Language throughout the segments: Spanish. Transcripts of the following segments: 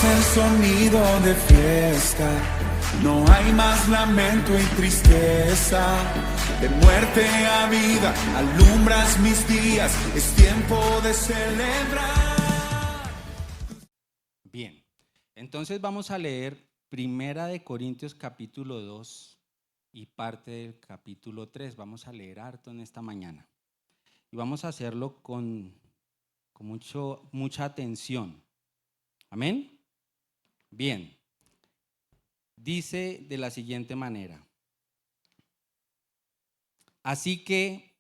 es el sonido de fiesta, no hay más lamento y tristeza. De muerte a vida, alumbras mis días, es tiempo de celebrar. Bien, entonces vamos a leer Primera de Corintios capítulo 2 y parte del capítulo 3. Vamos a leer harto en esta mañana. Y vamos a hacerlo con mucha atención. ¿Amén? Bien. Dice de la siguiente manera. Así que,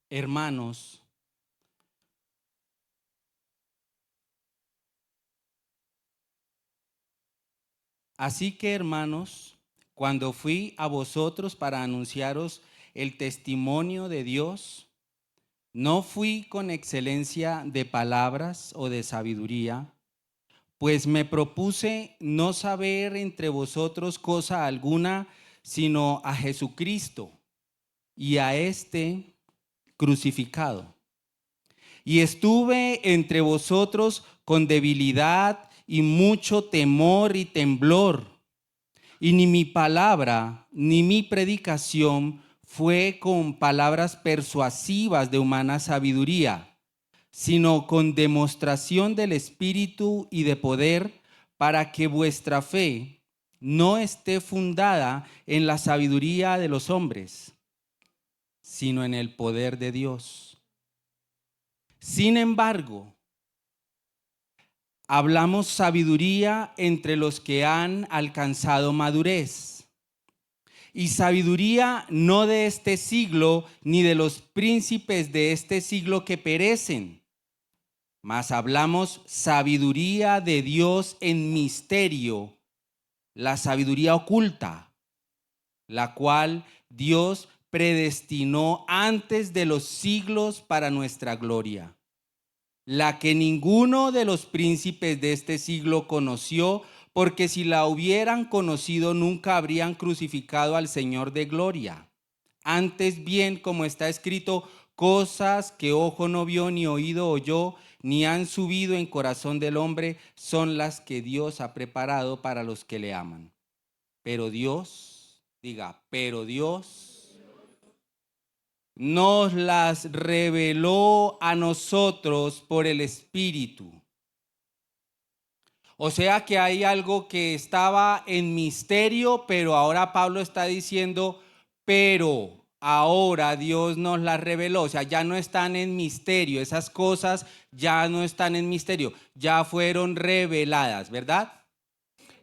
hermanos, cuando fui a vosotros para anunciaros el testimonio de Dios, no fui con excelencia de palabras o de sabiduría, pues me propuse no saber entre vosotros cosa alguna, sino a Jesucristo y a este crucificado. Y estuve entre vosotros con debilidad y mucho temor y temblor. Y ni mi palabra ni mi predicación fue con palabras persuasivas de humana sabiduría, sino con demostración del Espíritu y de poder, para que vuestra fe no esté fundada en la sabiduría de los hombres, sino en el poder de Dios. Sin embargo, hablamos sabiduría entre los que han alcanzado madurez, y sabiduría no de este siglo, ni de los príncipes de este siglo que perecen, mas hablamos sabiduría de Dios en misterio, la sabiduría oculta, la cual Dios predestinó antes de los siglos para nuestra gloria, la que ninguno de los príncipes de este siglo conoció, porque si la hubieran conocido nunca habrían crucificado al Señor de gloria. Antes bien, como está escrito, cosas que ojo no vio, ni oído oyó, ni han subido en corazón del hombre, son las que Dios ha preparado para los que le aman. Pero Dios, pero Dios nos las reveló a nosotros por el Espíritu. O sea que hay algo que estaba en misterio, pero ahora Pablo está diciendo, pero ahora Dios nos las reveló. O sea, ya no están en misterio, esas cosas ya no están en misterio, ya fueron reveladas, ¿verdad?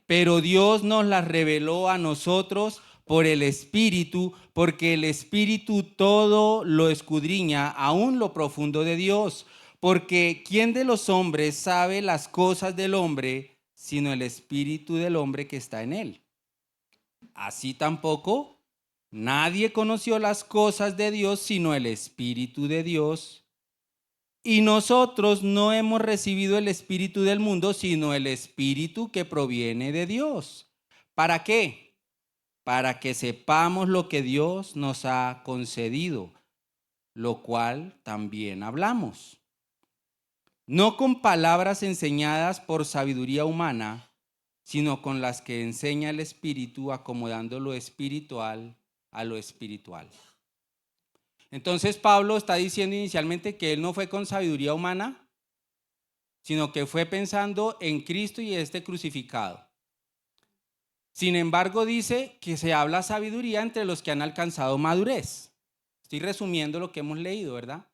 Pero Dios nos las reveló a nosotros por el Espíritu, porque el Espíritu todo lo escudriña, aún lo profundo de Dios. Porque ¿quién de los hombres sabe las cosas del hombre, sino el espíritu del hombre que está en él? Así tampoco nadie conoció las cosas de Dios, sino el Espíritu de Dios. Y nosotros no hemos recibido el espíritu del mundo, sino el Espíritu que proviene de Dios. ¿Para qué? Para que sepamos lo que Dios nos ha concedido, lo cual también hablamos. No con palabras enseñadas por sabiduría humana, sino con las que enseña el Espíritu, acomodando lo espiritual a lo espiritual. Entonces Pablo está diciendo inicialmente que él no fue con sabiduría humana, sino que fue pensando en Cristo y este crucificado. Sin embargo, dice que se habla sabiduría entre los que han alcanzado madurez. Estoy resumiendo lo que hemos leído, ¿verdad?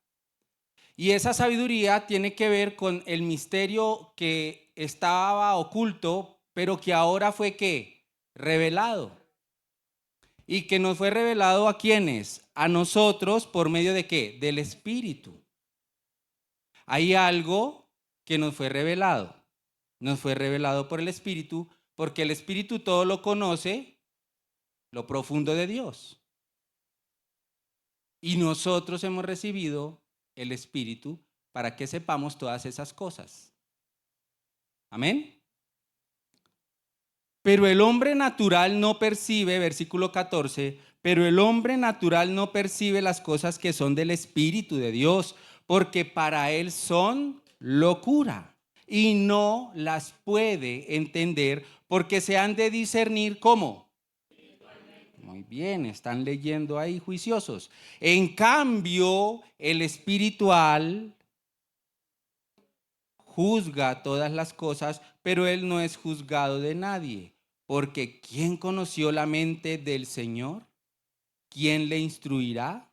Y esa sabiduría tiene que ver con el misterio que estaba oculto, pero que ahora fue ¿qué? Revelado. ¿Y que nos fue revelado a quiénes? A nosotros por medio de ¿qué? Del Espíritu. Hay algo que nos fue revelado. Nos fue revelado por el Espíritu, porque el Espíritu todo lo conoce, lo profundo de Dios. Y nosotros hemos recibido el Espíritu para que sepamos todas esas cosas. Amén. Pero el hombre natural no percibe, versículo 14, pero el hombre natural no percibe las cosas que son del Espíritu de Dios, porque para él son locura y no las puede entender porque se han de discernir ¿cómo? Muy bien, están leyendo ahí juiciosos. En cambio, el espiritual juzga todas las cosas, pero él no es juzgado de nadie. Porque ¿quién conoció la mente del Señor? ¿Quién le instruirá?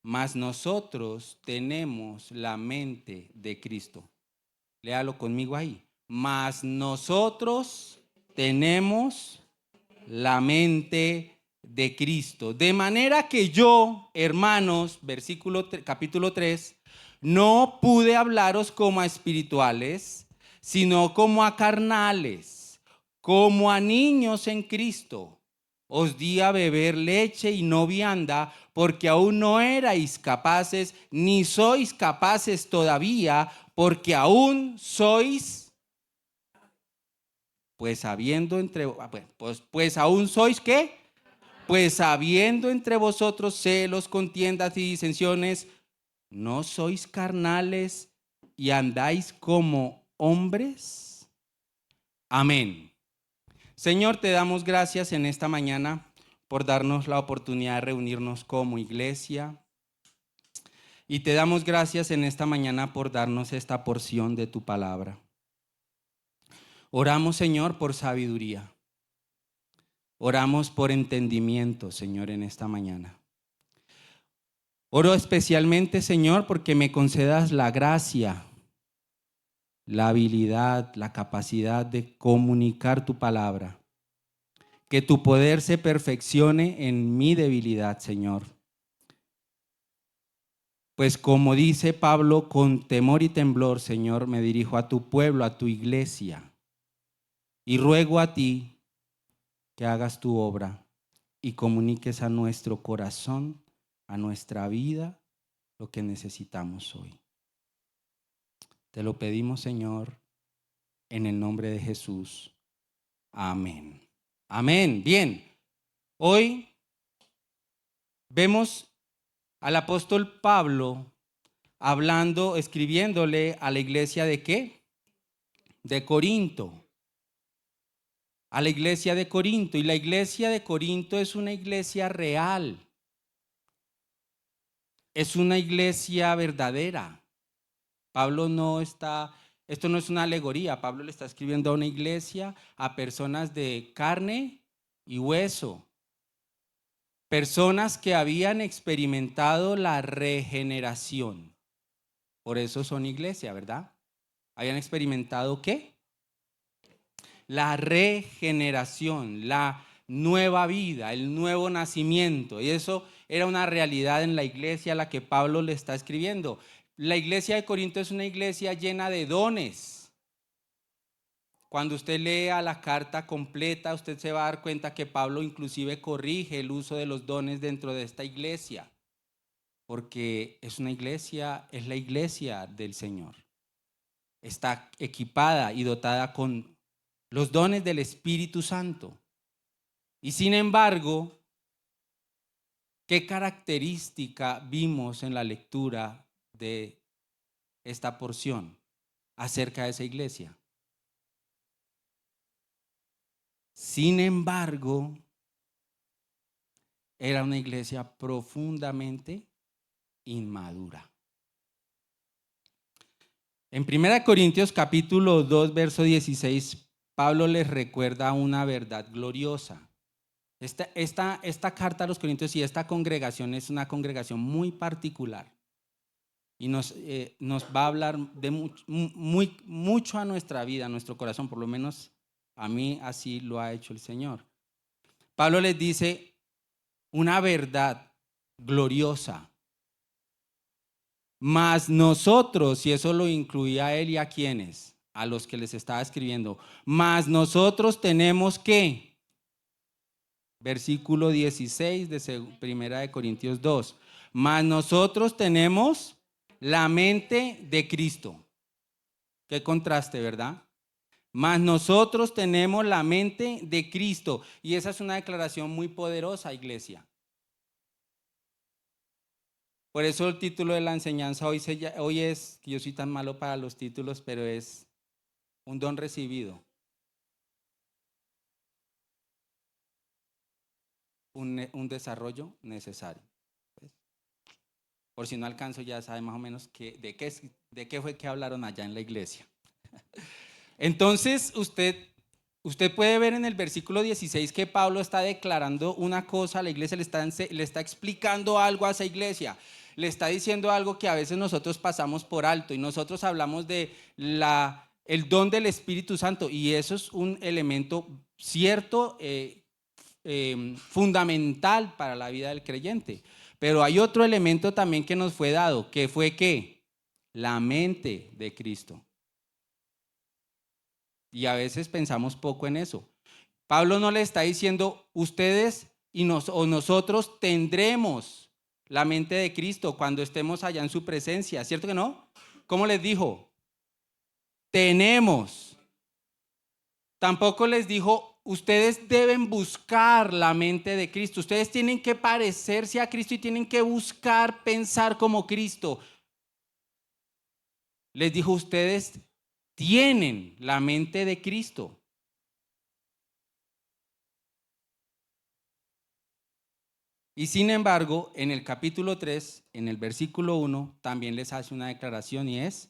Mas nosotros tenemos la mente de Cristo. Léalo conmigo ahí. Mas nosotros tenemos la mente de Cristo. De manera que yo, hermanos, capítulo 3, no pude hablaros como a espirituales, sino como a carnales, como a niños en Cristo. Os di a beber leche y no vianda, porque aún no erais capaces, ni sois capaces todavía, porque aún sois, pues habiendo entre, pues aún sois ¿qué? Pues habiendo entre vosotros celos, contiendas y disensiones, ¿no sois carnales y andáis como hombres? Amén. Señor, te damos gracias en esta mañana por darnos la oportunidad de reunirnos como iglesia. Y te damos gracias en esta mañana por darnos esta porción de tu palabra. Oramos, Señor, por sabiduría. Oramos por entendimiento, Señor, en esta mañana. Oro especialmente, Señor, porque me concedas la gracia, la habilidad, la capacidad de comunicar tu palabra. Que tu poder se perfeccione en mi debilidad, Señor. Pues como dice Pablo, con temor y temblor, Señor, me dirijo a tu pueblo, a tu iglesia. Y ruego a ti que hagas tu obra y comuniques a nuestro corazón, a nuestra vida, lo que necesitamos hoy. Te lo pedimos, Señor, en el nombre de Jesús. Amén. Amén. Bien. Hoy vemos al apóstol Pablo hablando, escribiéndole a la iglesia de ¿qué? De Corinto. A la iglesia de Corinto. Y la iglesia de Corinto es una iglesia real. Es una iglesia verdadera. Pablo no está, esto no es una alegoría. Pablo le está escribiendo a una iglesia, a personas de carne y hueso. Personas que habían experimentado la regeneración. Por eso son iglesia, ¿verdad? ¿Habían experimentado qué? La regeneración, la nueva vida, el nuevo nacimiento. Y eso era una realidad en la iglesia a la que Pablo le está escribiendo. La iglesia de Corinto es una iglesia llena de dones. Cuando usted lea la carta completa, usted se va a dar cuenta que Pablo inclusive corrige el uso de los dones dentro de esta iglesia. Porque es una iglesia, es la iglesia del Señor. Está equipada y dotada con los dones del Espíritu Santo. Y sin embargo, ¿qué característica vimos en la lectura de esta porción acerca de esa iglesia? Sin embargo, era una iglesia profundamente inmadura. En 1 Corintios capítulo 2, verso 16, Pablo les recuerda una verdad gloriosa. Esta carta a los Corintios y esta congregación es una congregación muy particular. Y nos va a hablar de mucho a nuestra vida, a nuestro corazón, por lo menos a mí así lo ha hecho el Señor. Pablo les dice una verdad gloriosa. Mas nosotros, y eso lo incluía a él y a quienes, a los que les estaba escribiendo, mas nosotros tenemos que, versículo 16 de 1 Corintios 2, mas nosotros tenemos la mente de Cristo. Qué contraste, ¿verdad? Mas nosotros tenemos la mente de Cristo. Y esa es una declaración muy poderosa, iglesia. Por eso el título de la enseñanza hoy es, que yo soy tan malo para los títulos, pero es Un don recibido. Un desarrollo necesario. Por si no alcanzo, ya sabe más o menos de qué fue que hablaron allá en la iglesia. Entonces, usted puede ver en el versículo 16 que Pablo está declarando una cosa a la iglesia, le está explicando algo a esa iglesia, le está diciendo algo que a veces nosotros pasamos por alto y nosotros hablamos de el don del Espíritu Santo, y eso es un elemento cierto, fundamental para la vida del creyente. Pero hay otro elemento también que nos fue dado, que fue ¿qué? La mente de Cristo. Y a veces pensamos poco en eso. Pablo no le está diciendo ustedes o nosotros tendremos la mente de Cristo cuando estemos allá en su presencia, ¿cierto que no? ¿Cómo les dijo? Tenemos. Tampoco les dijo ustedes deben buscar la mente de Cristo. Ustedes tienen que parecerse a Cristo y tienen que buscar pensar como Cristo. Les dijo ustedes tienen la mente de Cristo. Y sin embargo, en el capítulo 3, en el versículo 1, también les hace una declaración y es: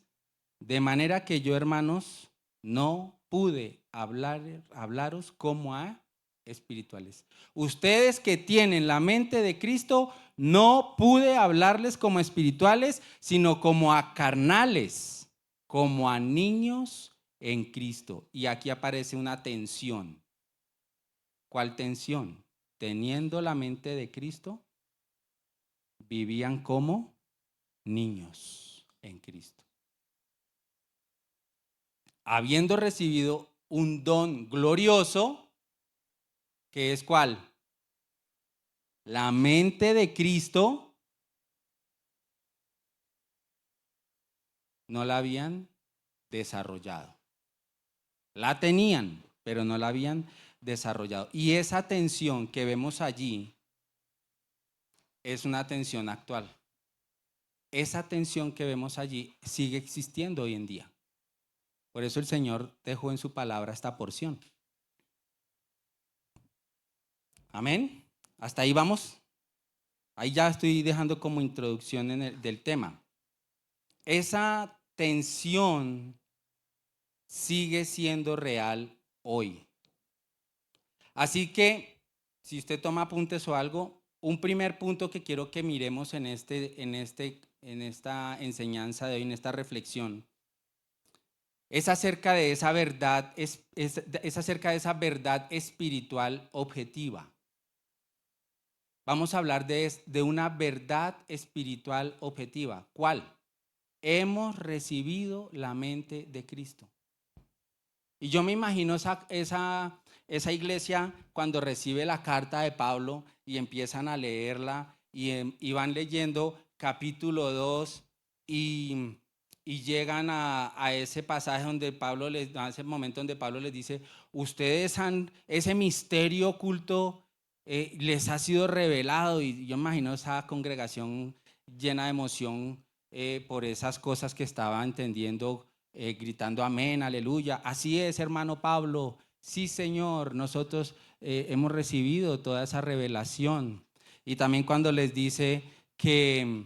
de manera que yo, hermanos, no pude hablaros como a espirituales. Ustedes que tienen la mente de Cristo, no pude hablarles como espirituales, sino como a carnales, como a niños en Cristo. Y aquí aparece una tensión. ¿Cuál tensión? Teniendo la mente de Cristo, vivían como niños en Cristo. Habiendo recibido un don glorioso, que es ¿cuál? La mente de Cristo, no la habían desarrollado. La tenían, pero no la habían desarrollado. Y esa tensión que vemos allí es una tensión actual. Esa tensión que vemos allí sigue existiendo hoy en día. Por eso el Señor dejó en su palabra esta porción. Amén. Hasta ahí vamos. Ahí ya estoy dejando como introducción del tema. Esa tensión sigue siendo real hoy. Así que, si usted toma apuntes o algo, un primer punto que quiero que miremos en esta enseñanza de hoy, en esta reflexión, es acerca de esa verdad, es acerca de esa verdad espiritual objetiva. Vamos a hablar de una verdad espiritual objetiva. ¿Cuál? Hemos recibido la mente de Cristo. Y yo me imagino esa iglesia cuando recibe la carta de Pablo y empiezan a leerla y van leyendo capítulo 2 y llegan a ese pasaje donde a ese momento donde Pablo les dice: ustedes ese misterio oculto les ha sido revelado. Y yo me imagino esa congregación llena de emoción por esas cosas que estaba entendiendo, gritando amén, aleluya. Así es, hermano Pablo. Sí, Señor, nosotros hemos recibido toda esa revelación. Y también cuando les dice que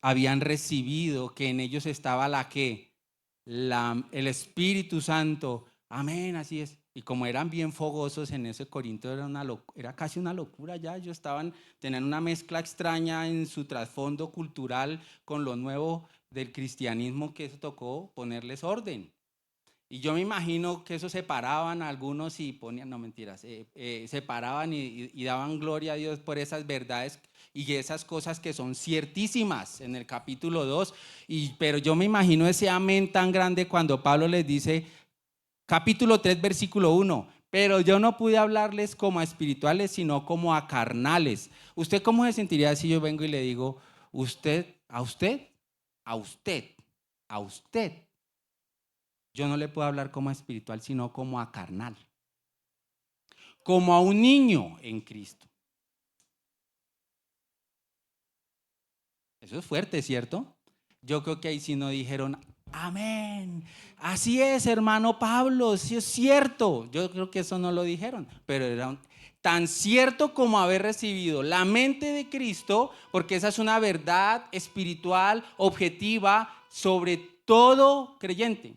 habían recibido, que en ellos estaba el Espíritu Santo. Amén, así es. Y como eran bien fogosos en ese Corinto, era casi una locura ya. Ellos tenían una mezcla extraña en su trasfondo cultural con lo nuevo del cristianismo, que eso tocó ponerles orden. Y yo me imagino que eso separaban a algunos y ponían, no mentiras, separaban y daban gloria a Dios por esas verdades y esas cosas que son ciertísimas en el capítulo 2. Pero yo me imagino ese amén tan grande cuando Pablo les dice, capítulo 3, versículo 1, pero yo no pude hablarles como a espirituales, sino como a carnales. ¿Usted cómo se sentiría si yo vengo y le digo, a usted, yo no le puedo hablar como a espiritual, sino como a carnal, como a un niño en Cristo? Eso es fuerte, ¿cierto? yo creo que ahí sí no dijeron, amén, así es, hermano Pablo, sí es cierto. Yo creo que eso no lo dijeron, pero era tan cierto como haber recibido la mente de Cristo, porque esa es una verdad espiritual, objetiva, sobre todo creyente.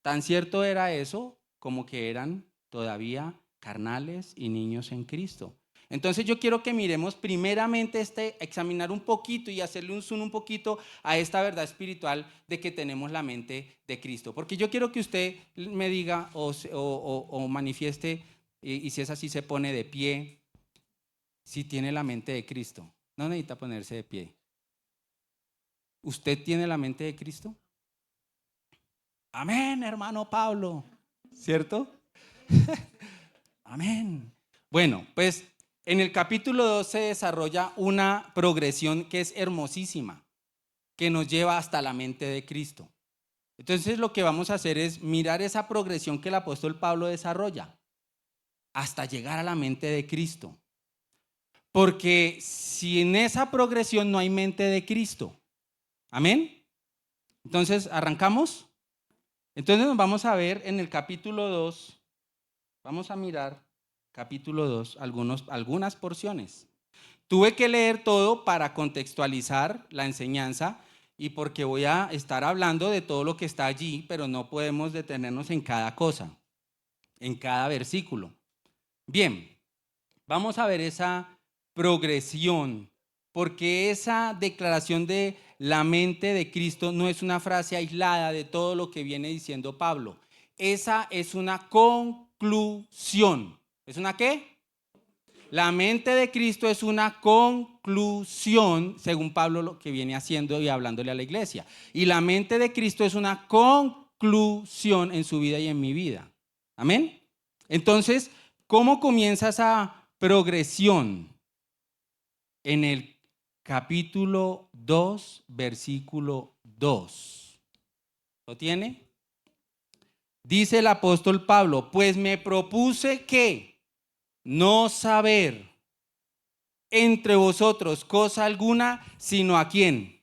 Tan cierto era eso como que eran todavía carnales y niños en Cristo. Entonces yo quiero que miremos primeramente examinar un poquito y hacerle un zoom un poquito a esta verdad espiritual de que tenemos la mente de Cristo. Porque yo quiero que usted me diga o manifieste, y si es así se pone de pie, si tiene la mente de Cristo. No necesita ponerse de pie. ¿Usted tiene la mente de Cristo? Amén, hermano Pablo. ¿Cierto? Amén. Bueno, pues en el capítulo 2 se desarrolla una progresión que es hermosísima, que nos lleva hasta la mente de Cristo. Entonces lo que vamos a hacer es mirar esa progresión que el apóstol Pablo desarrolla hasta llegar a la mente de Cristo. Porque si en esa progresión no hay mente de Cristo, amén. Entonces, ¿arrancamos? Entonces nos vamos a ver en el capítulo 2, vamos a mirar capítulo 2, algunas porciones. Tuve que leer todo para contextualizar la enseñanza y porque voy a estar hablando de todo lo que está allí, pero no podemos detenernos en cada cosa, en cada versículo. Bien, vamos a ver esa progresión, porque esa declaración de la mente de Cristo no es una frase aislada de todo lo que viene diciendo Pablo. Esa es una conclusión. ¿Es una qué? La mente de Cristo es una conclusión, según Pablo lo que viene haciendo y hablándole a la iglesia. Y la mente de Cristo es una conclusión en su vida y en mi vida. Amén. Entonces, ¿cómo comienza esa progresión? En el capítulo 2, versículo 2. ¿Lo tiene? Dice el apóstol Pablo, pues me propuse que no saber entre vosotros cosa alguna, sino a quién.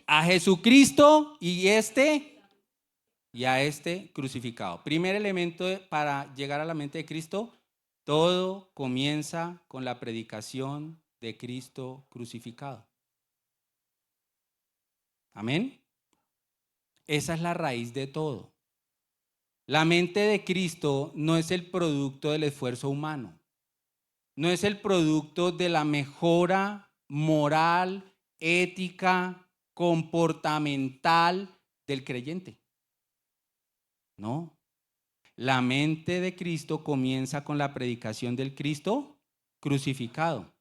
A Jesucristo y a este crucificado. Primer elemento para llegar a la mente de Cristo, todo comienza con la predicación de Cristo crucificado. Amén. Esa es la raíz de todo. La mente de Cristo no es el producto del esfuerzo humano. No es el producto de la mejora moral, ética, comportamental del creyente. No. La mente de Cristo comienza con la predicación del Cristo crucificado.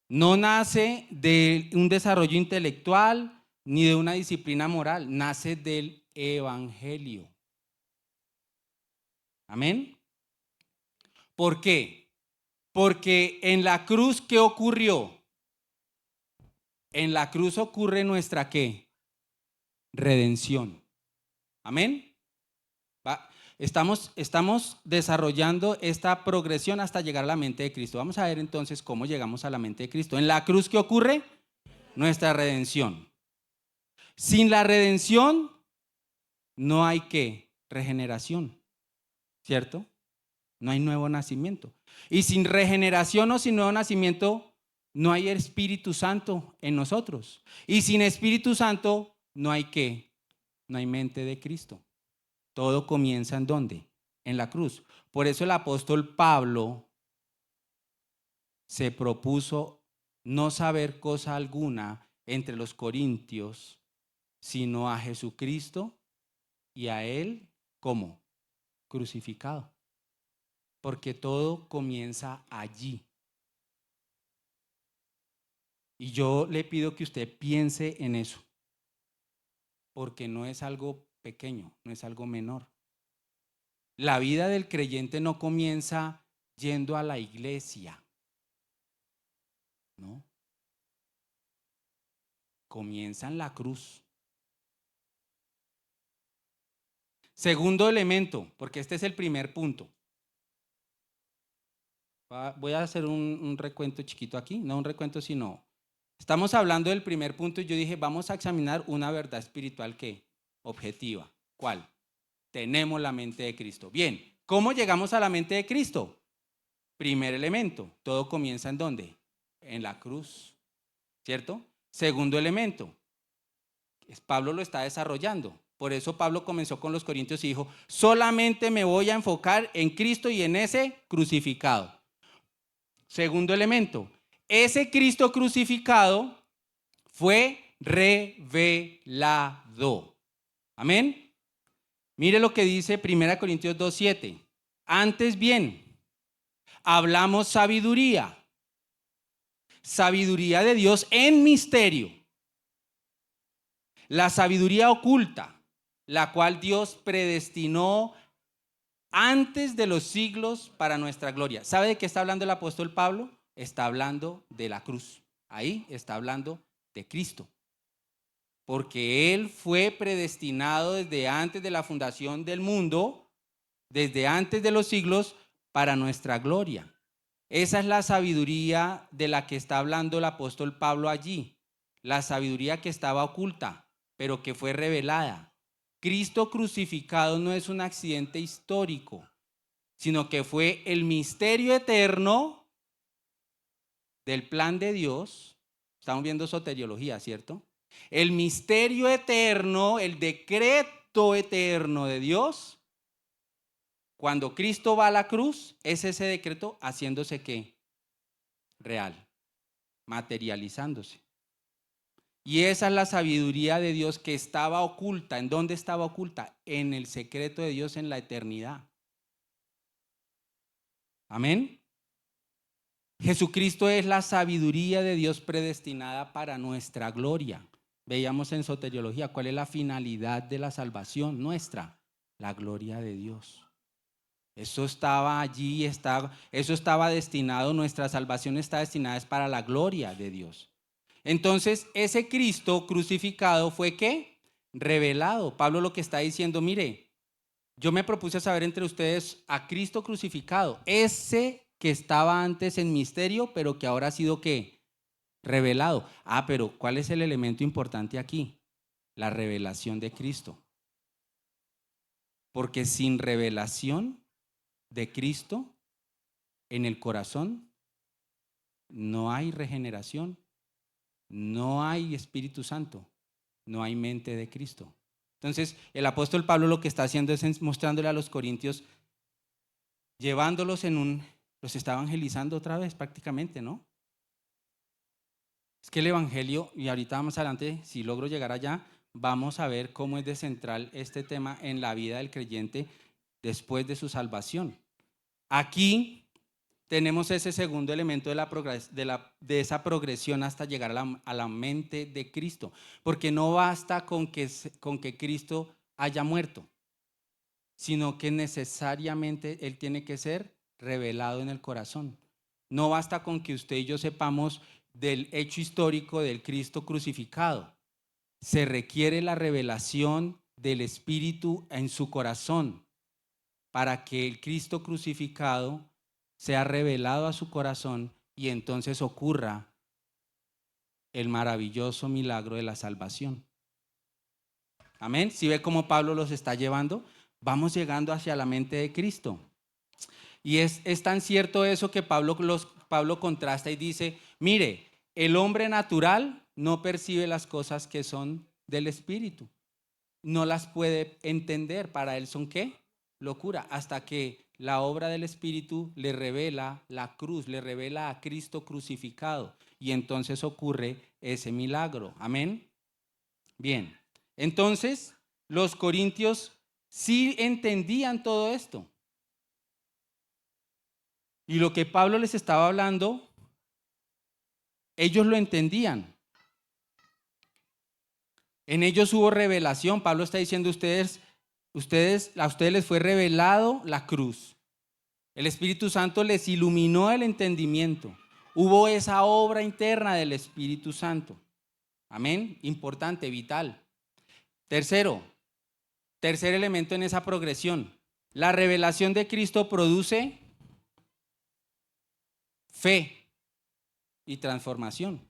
No nace de un desarrollo intelectual ni de una disciplina moral, nace del evangelio. Amén. ¿Por qué? Porque en la cruz, ¿qué ocurrió? En la cruz ocurre nuestra ¿qué? Redención. Amén. Estamos desarrollando esta progresión hasta llegar a la mente de Cristo. Vamos a ver entonces cómo llegamos a la mente de Cristo. En la cruz, ¿qué ocurre? Nuestra redención. Sin la redención no hay ¿qué? Regeneración, ¿cierto? No hay nuevo nacimiento. Y sin regeneración o sin nuevo nacimiento no hay Espíritu Santo en nosotros. Y sin Espíritu Santo no hay ¿qué? No hay mente de Cristo. Todo comienza ¿en dónde? En la cruz. Por eso el apóstol Pablo se propuso no saber cosa alguna entre los corintios, sino a Jesucristo y a él, ¿cómo? Crucificado. Porque todo comienza allí. Y yo le pido que usted piense en eso, porque no es algo pequeño, no es algo menor. La vida del creyente no comienza yendo a la iglesia, ¿no? Comienza en la cruz. Segundo elemento, porque este es el primer punto. Voy a hacer un recuento chiquito aquí, no un recuento, sino Estamos hablando del primer punto y yo dije, vamos a examinar una verdad espiritual que objetiva. ¿Cuál? Tenemos la mente de Cristo. Bien, ¿cómo llegamos a la mente de Cristo? Primer elemento, todo comienza ¿en dónde? En la cruz, ¿cierto? Segundo elemento, Pablo lo está desarrollando. Por eso Pablo comenzó con los Corintios y dijo, solamente me voy a enfocar en Cristo y en ese crucificado. Segundo elemento, ese Cristo crucificado fue revelado. Amén. Mire lo que dice 1 Corintios 2:7. Antes bien, hablamos sabiduría de Dios en misterio. La sabiduría oculta, la cual Dios predestinó antes de los siglos para nuestra gloria. ¿Sabe de qué está hablando el apóstol Pablo? Está hablando de la cruz. Ahí está hablando de Cristo. Porque Él fue predestinado desde antes de la fundación del mundo, desde antes de los siglos, para nuestra gloria. Esa es la sabiduría de la que está hablando el apóstol Pablo allí. La sabiduría que estaba oculta, pero que fue revelada. Cristo crucificado no es un accidente histórico, sino que fue el misterio eterno del plan de Dios. Estamos viendo soteriología, ¿cierto? El misterio eterno, el decreto eterno de Dios, cuando Cristo va a la cruz, es ese decreto haciéndose ¿qué? Real, materializándose. Y esa es la sabiduría de Dios que estaba oculta. ¿En dónde estaba oculta? En el secreto de Dios en la eternidad. Amén. Jesucristo es la sabiduría de Dios predestinada para nuestra gloria. Veíamos en soteriología cuál es la finalidad de la salvación nuestra, la gloria de Dios. Eso estaba allí, eso estaba destinado, nuestra salvación está destinada para la gloria de Dios. Entonces, ese Cristo crucificado fue ¿qué? Revelado. Pablo lo que está diciendo, mire, yo me propuse saber entre ustedes a Cristo crucificado, ese que estaba antes en misterio, pero que ahora ha sido ¿qué? Revelado. Pero ¿cuál es el elemento importante aquí? La revelación de Cristo. Porque sin revelación de Cristo en el corazón no hay regeneración, no hay Espíritu Santo, no hay mente de Cristo. Entonces el apóstol Pablo lo que está haciendo es mostrándole a los corintios, llevándolos los está evangelizando otra vez prácticamente, ¿no? Es que el evangelio, y ahorita más adelante, si logro llegar allá, vamos a ver cómo es de central este tema en la vida del creyente después de su salvación. Aquí tenemos ese segundo elemento de esa progresión hasta llegar a la mente de Cristo, porque no basta con que Cristo haya muerto, sino que necesariamente Él tiene que ser revelado en el corazón. No basta con que usted y yo sepamos del hecho histórico del Cristo crucificado. Se requiere la revelación del Espíritu en su corazón para que el Cristo crucificado sea revelado a su corazón y entonces ocurra el maravilloso milagro de la salvación. Amén. ¿Sí ve cómo Pablo los está llevando? Vamos llegando hacia la mente de Cristo. Y es tan cierto eso que Pablo contrasta y dice, mire, el hombre natural no percibe las cosas que son del Espíritu. No las puede entender. Para él son ¿qué? Locura. Hasta que la obra del Espíritu le revela la cruz, le revela a Cristo crucificado. Y entonces ocurre ese milagro. Amén. Bien. Entonces, los corintios sí entendían todo esto. Y lo que Pablo les estaba hablando, ellos lo entendían. En ellos hubo revelación. Pablo está diciendo, a ustedes les fue revelado la cruz. El Espíritu Santo les iluminó el entendimiento. Hubo esa obra interna del Espíritu Santo. Amén. Importante, vital. Tercer elemento en esa progresión. La revelación de Cristo produce fe y transformación.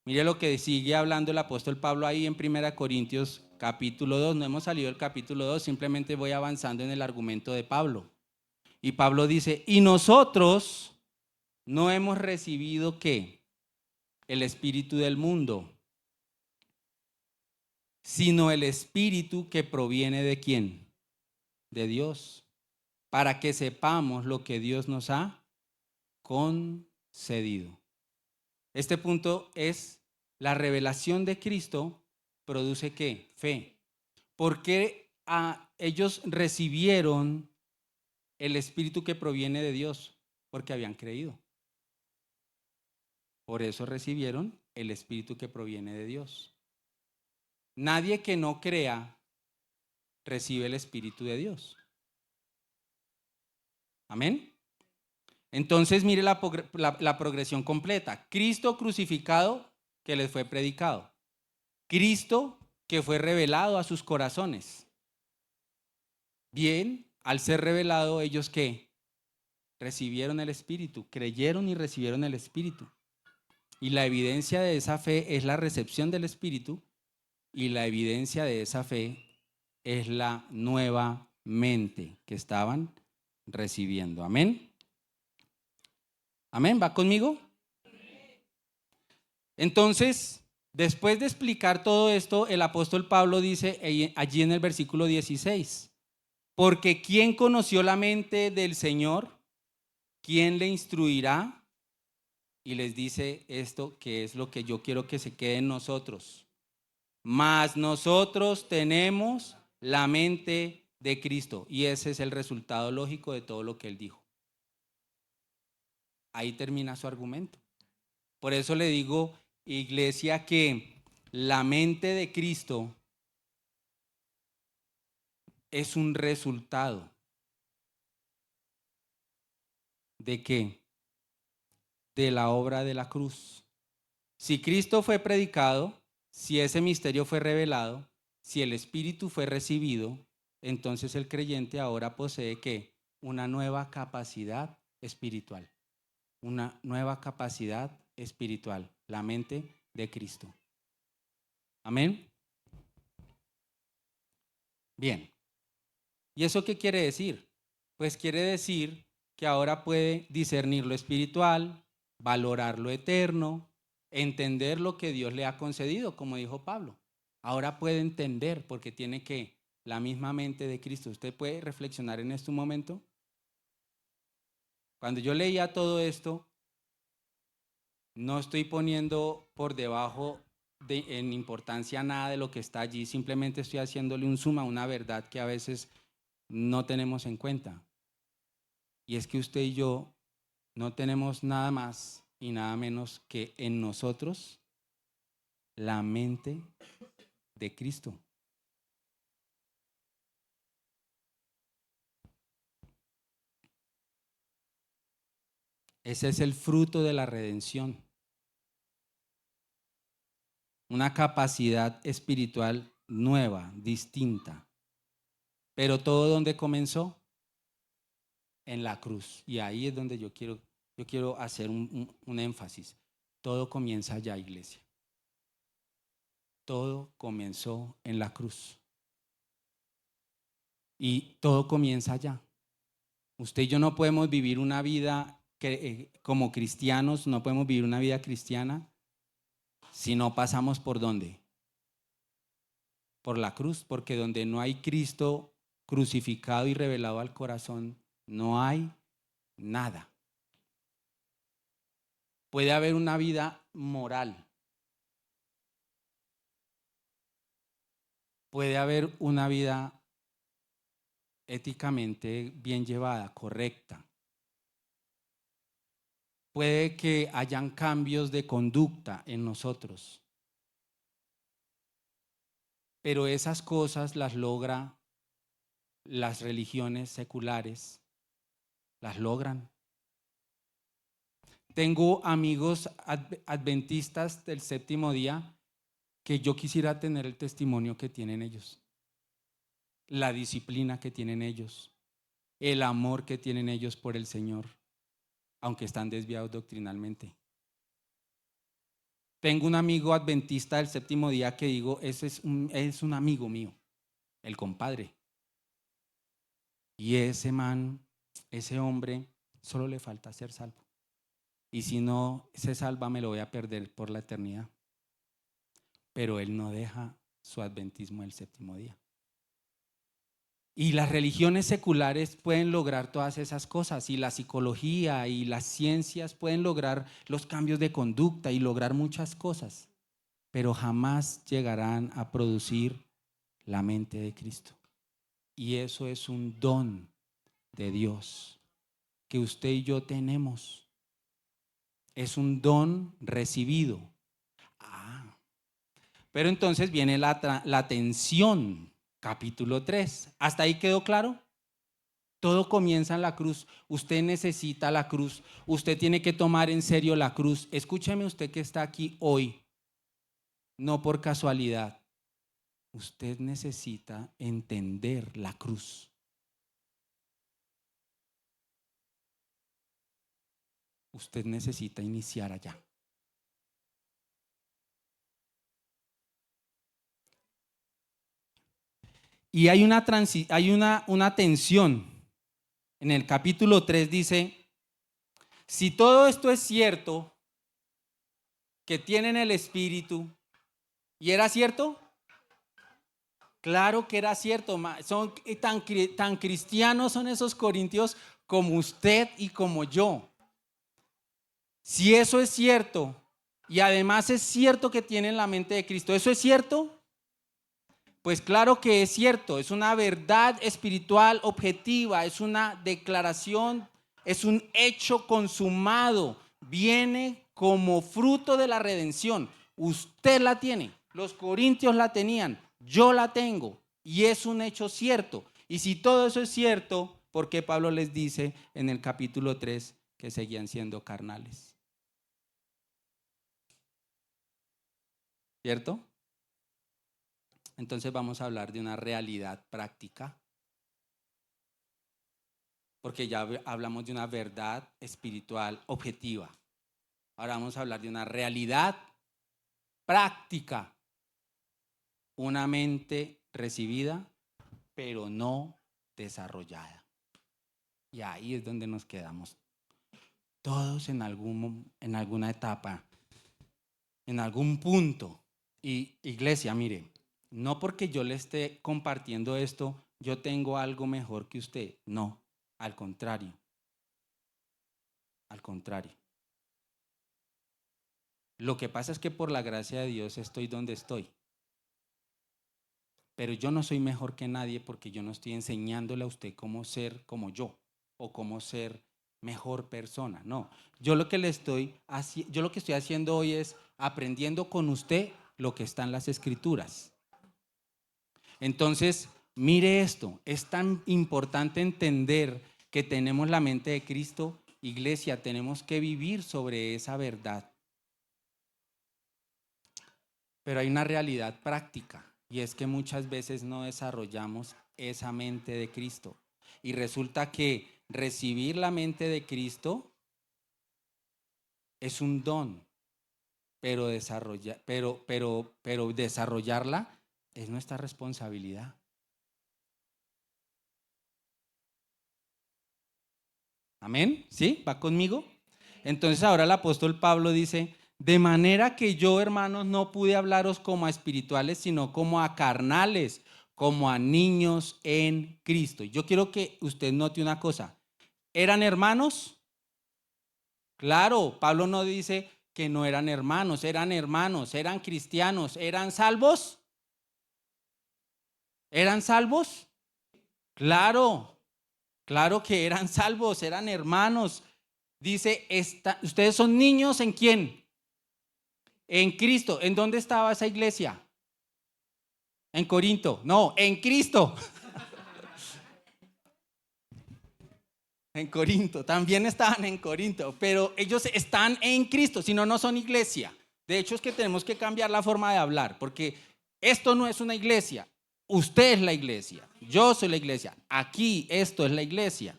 Mire lo que sigue hablando el apóstol Pablo ahí en 1 Corintios capítulo 2. No hemos salido del capítulo 2, simplemente voy avanzando en el argumento de Pablo. Y Pablo dice, y nosotros no hemos recibido ¿qué? El espíritu del mundo, sino el espíritu que proviene ¿de quién? De Dios, para que sepamos lo que Dios nos ha concedido. Este punto es la revelación de Cristo produce ¿qué? Fe. ¿Por qué ellos recibieron el espíritu que proviene de Dios? Porque habían creído. Por eso recibieron el espíritu que proviene de Dios. Nadie que no crea recibe el espíritu de Dios. Amén. Entonces mire la progresión completa. Cristo crucificado que les fue predicado. Cristo que fue revelado a sus corazones. Bien, al ser revelado, ellos ¿qué? Recibieron el Espíritu, creyeron y recibieron el Espíritu. Y la evidencia de esa fe es la recepción del Espíritu, y la evidencia de esa fe es la nueva mente que estaban recibiendo. Amén. Amén, ¿va conmigo? Entonces, después de explicar todo esto, el apóstol Pablo dice allí en el versículo 16, porque ¿quién conoció la mente del Señor? ¿Quién le instruirá? Y les dice esto que es lo que yo quiero que se quede en nosotros. Mas nosotros tenemos la mente de Cristo. Y ese es el resultado lógico de todo lo que él dijo. Ahí termina su argumento. Por eso le digo, iglesia, que la mente de Cristo es un resultado de ¿qué? De la obra de la cruz. Si Cristo fue predicado, si ese misterio fue revelado, si el Espíritu fue recibido, entonces el creyente ahora posee ¿qué? Una nueva capacidad espiritual. Una nueva capacidad espiritual, la mente de Cristo. Amén. Bien. ¿Y eso qué quiere decir? Pues quiere decir que ahora puede discernir lo espiritual, valorar lo eterno, entender lo que Dios le ha concedido, como dijo Pablo. Ahora puede entender porque tiene que la misma mente de Cristo. ¿Usted puede reflexionar en este momento? Cuando yo leía todo esto, no estoy poniendo por debajo en importancia nada de lo que está allí, simplemente estoy haciéndole un suma a una verdad que a veces no tenemos en cuenta. Y es que usted y yo no tenemos nada más y nada menos que en nosotros la mente de Cristo. Ese es el fruto de la redención. Una capacidad espiritual nueva, distinta. Pero todo donde comenzó, en la cruz. Y ahí es donde yo quiero hacer un énfasis. Todo comienza allá, iglesia. Todo comenzó en la cruz. Y todo comienza allá. Usted y yo no podemos vivir una vida como cristianos, no podemos vivir una vida cristiana si no pasamos por ¿dónde? Por la cruz, porque donde no hay Cristo crucificado y revelado al corazón, no hay nada. Puede haber una vida moral. Puede haber una vida éticamente bien llevada, correcta. Puede que hayan cambios de conducta en nosotros. Pero esas cosas las logra las religiones seculares, las logran. Tengo amigos adventistas del séptimo día que yo quisiera tener el testimonio que tienen ellos, la disciplina que tienen ellos, el amor que tienen ellos por el Señor, aunque están desviados doctrinalmente. Tengo un amigo adventista del séptimo día que digo, ese es un amigo mío, el compadre. Y ese man, ese hombre, solo le falta ser salvo. Y si no se salva, me lo voy a perder por la eternidad. Pero él no deja su adventismo del séptimo día. Y las religiones seculares pueden lograr todas esas cosas, y la psicología y las ciencias pueden lograr los cambios de conducta y lograr muchas cosas, pero jamás llegarán a producir la mente de Cristo. Y eso es un don de Dios que usted y yo tenemos. Es un don recibido. Pero entonces viene la tensión, capítulo 3. ¿Hasta ahí quedó claro? Todo comienza en la cruz. Usted necesita la cruz. Usted tiene que tomar en serio la cruz. Escúcheme usted que está aquí hoy, no por casualidad. Usted necesita entender la cruz. Usted necesita iniciar allá. Y hay una tensión. En el capítulo 3 dice, si todo esto es cierto, que tienen el Espíritu, ¿y era cierto? Claro que era cierto. Son tan cristianos son esos corintios como usted y como yo. Si eso es cierto, y además es cierto que tienen la mente de Cristo, ¿eso es cierto? Pues claro que es cierto, es una verdad espiritual objetiva, es una declaración, es un hecho consumado, viene como fruto de la redención. Usted la tiene, los corintios la tenían, yo la tengo, y es un hecho cierto. Y si todo eso es cierto, ¿por qué Pablo les dice en el capítulo 3 que seguían siendo carnales? ¿Cierto? Entonces vamos a hablar de una realidad práctica, porque ya hablamos de una verdad espiritual objetiva. Ahora vamos a hablar de una realidad práctica, una mente recibida, pero no desarrollada. Y ahí es donde nos quedamos todos en alguna etapa, en algún punto. Y iglesia, mire, no porque yo le esté compartiendo esto, yo tengo algo mejor que usted. No, al contrario. Al contrario. Lo que pasa es que por la gracia de Dios estoy donde estoy. Pero yo no soy mejor que nadie porque yo no estoy enseñándole a usted cómo ser como yo o cómo ser mejor persona. No, yo lo que estoy haciendo hoy es aprendiendo con usted lo que está en las Escrituras. Entonces, mire esto, es tan importante entender que tenemos la mente de Cristo. Iglesia, tenemos que vivir sobre esa verdad. Pero hay una realidad práctica, y es que muchas veces no desarrollamos esa mente de Cristo. Y resulta que recibir la mente de Cristo es un don, pero desarrollarla es nuestra responsabilidad. ¿Amén? ¿Sí? ¿Va conmigo? Entonces ahora el apóstol Pablo dice, de manera que yo, hermanos, no pude hablaros como a espirituales, sino como a carnales, como a niños en Cristo. Yo quiero que usted note una cosa. ¿Eran hermanos? Claro, Pablo no dice que no eran hermanos, eran cristianos, ¿eran salvos? ¿Eran salvos? Claro, claro que eran salvos, eran hermanos. Dice, ustedes son niños, ¿en quién? En Cristo. ¿En dónde estaba esa iglesia? En Corinto. No, en Cristo. En Corinto. También estaban en Corinto. Pero ellos están en Cristo. Si no, no son iglesia. De hecho, es que tenemos que cambiar la forma de hablar. Porque esto no es una iglesia. Usted es la iglesia. Yo soy la iglesia. Aquí esto es la iglesia.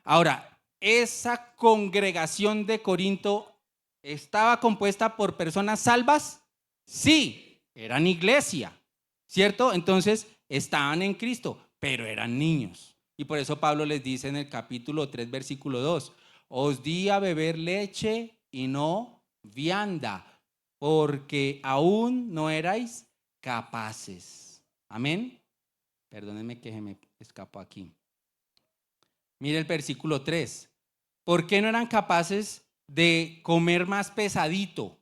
Ahora, esa congregación de Corinto ¿Estaba compuesta por personas salvas? Sí, eran iglesia, ¿cierto? Entonces estaban en Cristo, pero eran niños. Y por eso Pablo les dice en el capítulo 3, versículo 2, os di a beber leche y no vianda, porque aún no erais capaces. Amén. Perdónenme que se me escapó aquí. Mire el versículo 3. ¿Por qué no eran capaces de comer más pesadito?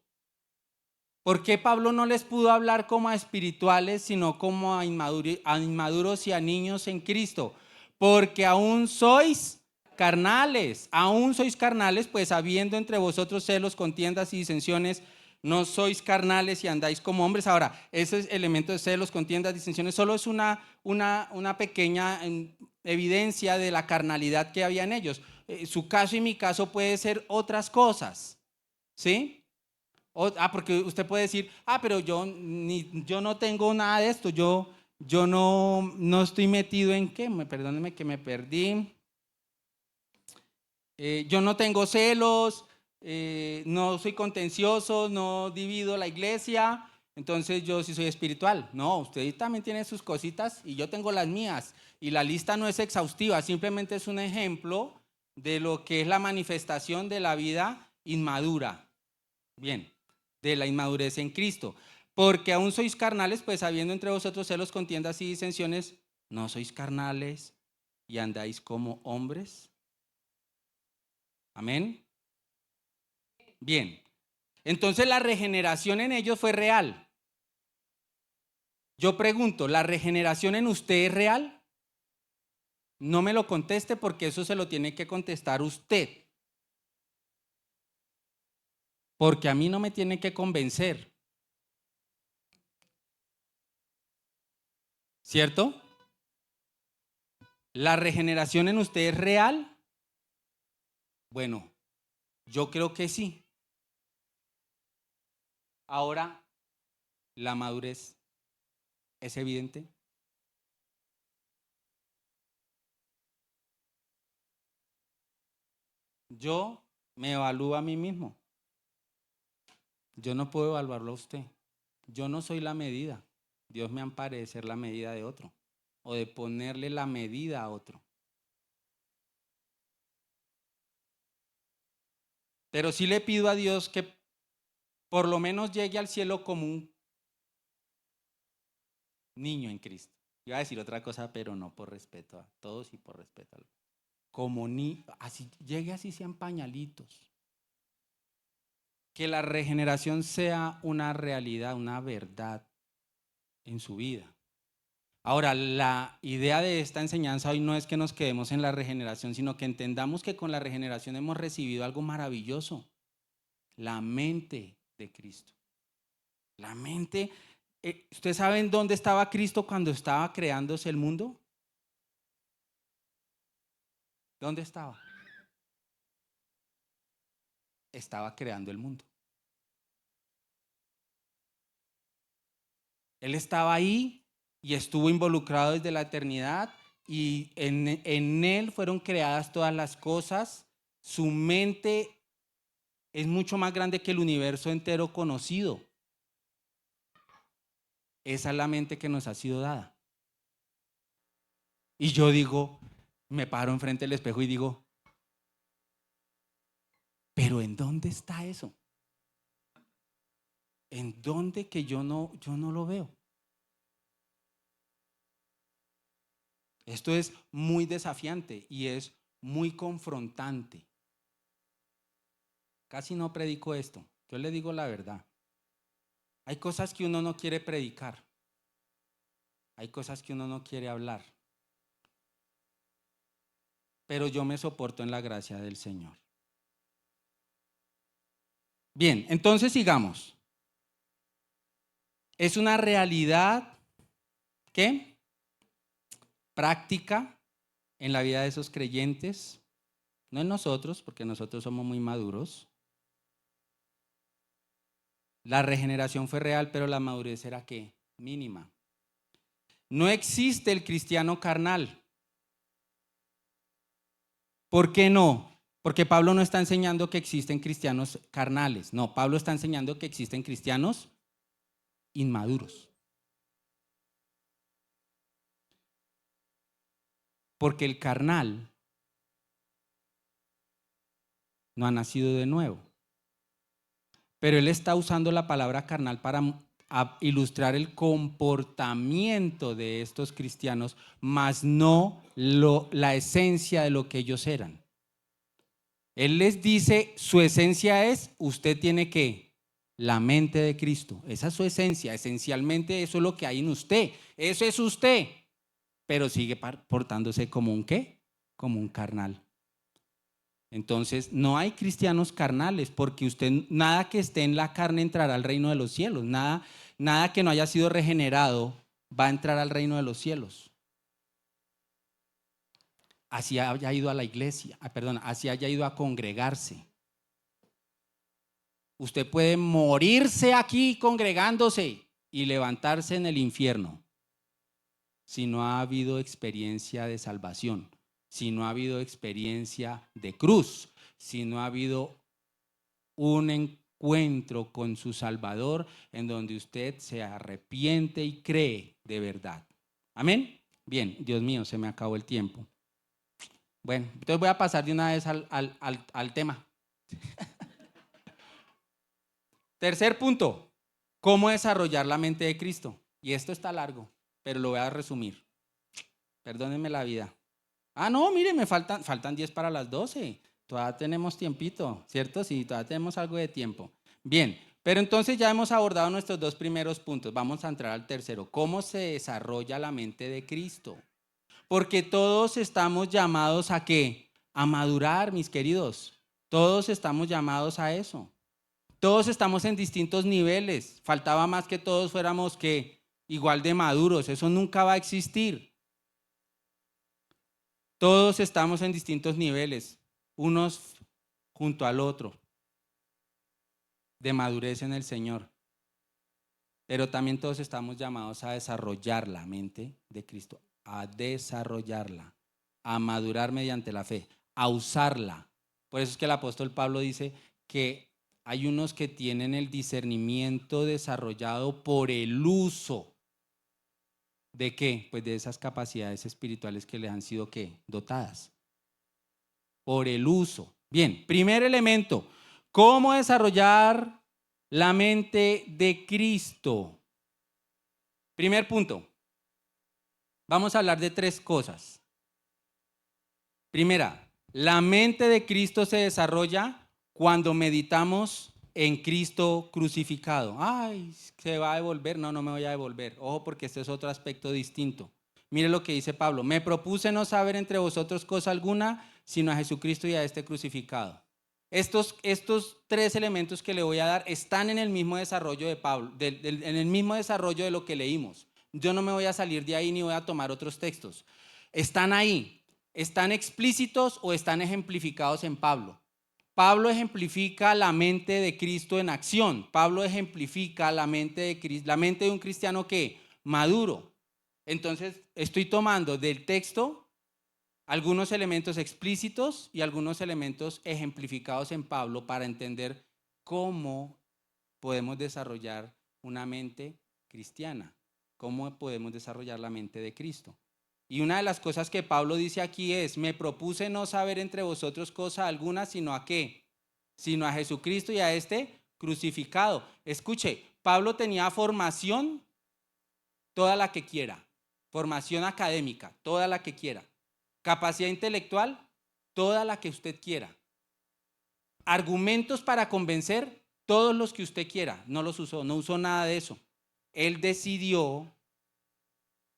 ¿Por qué Pablo no les pudo hablar como a espirituales, sino como a inmaduros y a niños en Cristo? Porque aún sois carnales, pues habiendo entre vosotros celos, contiendas y disensiones, no sois carnales y andáis como hombres. Ahora, ese elemento de celos, contiendas, disensiones, solo es una pequeña evidencia de la carnalidad que había en ellos. Su caso y mi caso puede ser otras cosas, ¿sí? Porque usted puede decir, pero yo no tengo nada de esto, yo no estoy metido en qué, perdónenme que me perdí. Yo no tengo celos, no soy contencioso, no divido la iglesia, entonces yo sí soy espiritual. No, usted también tiene sus cositas y yo tengo las mías. Y la lista no es exhaustiva, simplemente es un ejemplo de lo que es la manifestación de la vida inmadura. Bien, de la inmadurez en Cristo. Porque aún sois carnales, pues habiendo entre vosotros celos, contiendas y disensiones, ¿no sois carnales y andáis como hombres? Amén. Bien, entonces la regeneración en ellos fue real. Yo pregunto, ¿la regeneración en usted es real? No me lo conteste porque eso se lo tiene que contestar usted. Porque a mí no me tiene que convencer. ¿Cierto? ¿La regeneración en usted es real? Bueno, yo creo que sí. Ahora, la madurez es evidente. Yo me evalúo a mí mismo. Yo no puedo evaluarlo a usted. Yo no soy la medida. Dios me ampare de ser la medida de otro o de ponerle la medida a otro. Pero sí le pido a Dios que por lo menos llegue al cielo como un niño en Cristo. Iba a decir otra cosa, pero no por respeto a todos y por respeto a los. Como ni así llegue así sean pañalitos. Que la regeneración sea una realidad, una verdad en su vida. Ahora, la idea de esta enseñanza hoy no es que nos quedemos en la regeneración, sino que entendamos que con la regeneración hemos recibido algo maravilloso, la mente de Cristo. La mente, ¿ustedes saben dónde estaba Cristo cuando estaba creándose el mundo? ¿Dónde estaba? Estaba creando el mundo. Él estaba ahí y estuvo involucrado desde la eternidad y en él fueron creadas todas las cosas. Su mente es mucho más grande que el universo entero conocido. Esa es la mente que nos ha sido dada. Y yo digo, me paro enfrente del espejo y digo, ¿pero en dónde está eso? ¿En dónde que yo no lo veo? Esto es muy desafiante y es muy confrontante. Casi no predico esto. Yo le digo la verdad. Hay cosas que uno no quiere predicar. Hay cosas que uno no quiere hablar. Pero yo me soporto en la gracia del Señor. Bien, entonces sigamos. Es una realidad, ¿qué? Práctica en la vida de esos creyentes. No en nosotros, porque nosotros somos muy maduros. La regeneración fue real, pero la madurez era ¿qué? Mínima. No existe el cristiano carnal. ¿Por qué no? Porque Pablo no está enseñando que existen cristianos carnales. No, Pablo está enseñando que existen cristianos inmaduros. Porque el carnal no ha nacido de nuevo. Pero él está usando la palabra carnal para ilustrar el comportamiento de estos cristianos, más no la esencia de lo que ellos eran. Él les dice, su esencia es, usted tiene que, la mente de Cristo. Esa es su esencia, esencialmente eso es lo que hay en usted. Eso es usted, pero sigue portándose como un ¿qué? Como un carnal. Entonces, no hay cristianos carnales, porque usted, nada que esté en la carne entrará al reino de los cielos. Nada que no haya sido regenerado va a entrar al reino de los cielos. Así haya ido a la iglesia, así haya ido a congregarse. Usted puede morirse aquí congregándose y levantarse en el infierno si no ha habido experiencia de salvación, si no ha habido experiencia de cruz, si no ha habido un encuentro con su Salvador en donde usted se arrepiente y cree de verdad. ¿Amén? Bien, Dios mío, se me acabó el tiempo. Bueno, entonces voy a pasar de una vez al tema. Tercer punto, ¿cómo desarrollar la mente de Cristo? Y esto está largo, pero lo voy a resumir. Perdónenme la vida. No, mire, me faltan 10 para las 12. Todavía tenemos tiempito, ¿cierto? Sí, todavía tenemos algo de tiempo. Bien, pero entonces ya hemos abordado nuestros dos primeros puntos. Vamos a entrar al tercero. ¿Cómo se desarrolla la mente de Cristo? Porque todos estamos llamados ¿a qué? A madurar, mis queridos. Todos estamos llamados a eso. Todos estamos en distintos niveles. Faltaba más que todos fuéramos ¿qué? Igual de maduros. Eso nunca va a existir. Todos estamos en distintos niveles, unos junto al otro, de madurez en el Señor. Pero también todos estamos llamados a desarrollar la mente de Cristo, a desarrollarla, a madurar mediante la fe, a usarla. Por eso es que el apóstol Pablo dice que hay unos que tienen el discernimiento desarrollado por el uso. ¿De qué? Pues de esas capacidades espirituales que les han sido ¿qué? Dotadas. Por el uso. Bien, primer elemento, ¿cómo desarrollar la mente de Cristo? Primer punto, vamos a hablar de tres cosas. Primera, la mente de Cristo se desarrolla cuando meditamos en Cristo crucificado. Ay, ¿se va a devolver? No, no me voy a devolver. Ojo, porque este es otro aspecto distinto. Mire lo que dice Pablo. Me propuse no saber entre vosotros cosa alguna, sino a Jesucristo y a este crucificado. Estos tres elementos que le voy a dar están en el mismo desarrollo de Pablo, en el mismo desarrollo de lo que leímos. Yo no me voy a salir de ahí ni voy a tomar otros textos. Están ahí. ¿Están explícitos o están ejemplificados en Pablo? Pablo ejemplifica la mente de Cristo en acción. Pablo ejemplifica la mente de Cristo, la mente de un cristiano que maduro. Entonces, estoy tomando del texto algunos elementos explícitos y algunos elementos ejemplificados en Pablo para entender cómo podemos desarrollar una mente cristiana, cómo podemos desarrollar la mente de Cristo. Y una de las cosas que Pablo dice aquí es, me propuse no saber entre vosotros cosa alguna, sino a qué, sino a Jesucristo y a este crucificado. Escuche, Pablo tenía formación, toda la que quiera, formación académica, toda la que quiera, capacidad intelectual, toda la que usted quiera, argumentos para convencer, todos los que usted quiera, no los usó, no usó nada de eso. Él decidió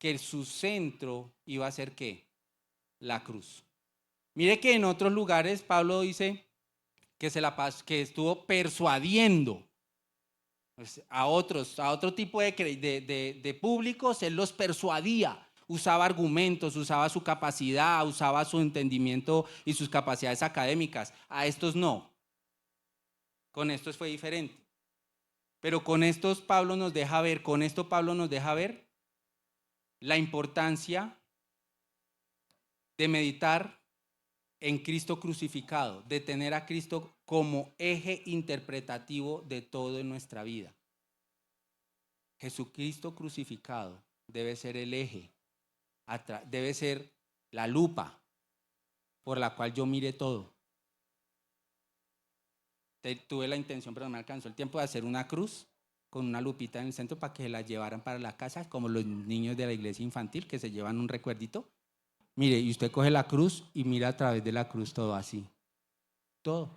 que su centro iba a ser ¿qué? La cruz. Mire que en otros lugares Pablo dice que estuvo persuadiendo a otro tipo de públicos, él los persuadía, usaba argumentos, usaba su capacidad, usaba su entendimiento y sus capacidades académicas. A estos no. Con estos fue diferente. Pero con esto Pablo nos deja ver la importancia de meditar en Cristo crucificado, de tener a Cristo como eje interpretativo de todo en nuestra vida. Jesucristo crucificado debe ser el eje, debe ser la lupa por la cual yo mire todo. Tuve la intención, pero no me alcanzó el tiempo de hacer una cruz con una lupita en el centro para que la llevaran para la casa, como los niños de la iglesia infantil que se llevan un recuerdito. Mire, y usted coge la cruz y mira a través de la cruz todo así. Todo.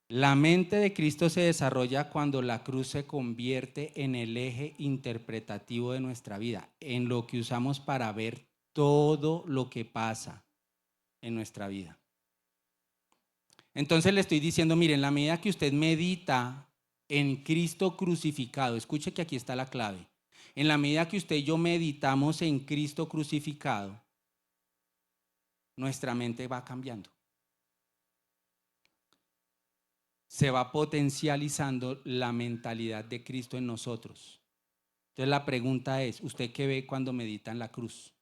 La mente de Cristo se desarrolla cuando la cruz se convierte en el eje interpretativo de nuestra vida, en lo que usamos para ver todo lo que pasa en nuestra vida. Entonces le estoy diciendo, mire, en la medida que usted medita en Cristo crucificado, escuche que aquí está la clave. En la medida que usted y yo meditamos en Cristo crucificado, nuestra mente va cambiando. Se va potencializando la mentalidad de Cristo en nosotros. Entonces la pregunta es, ¿usted qué ve cuando medita en la cruz?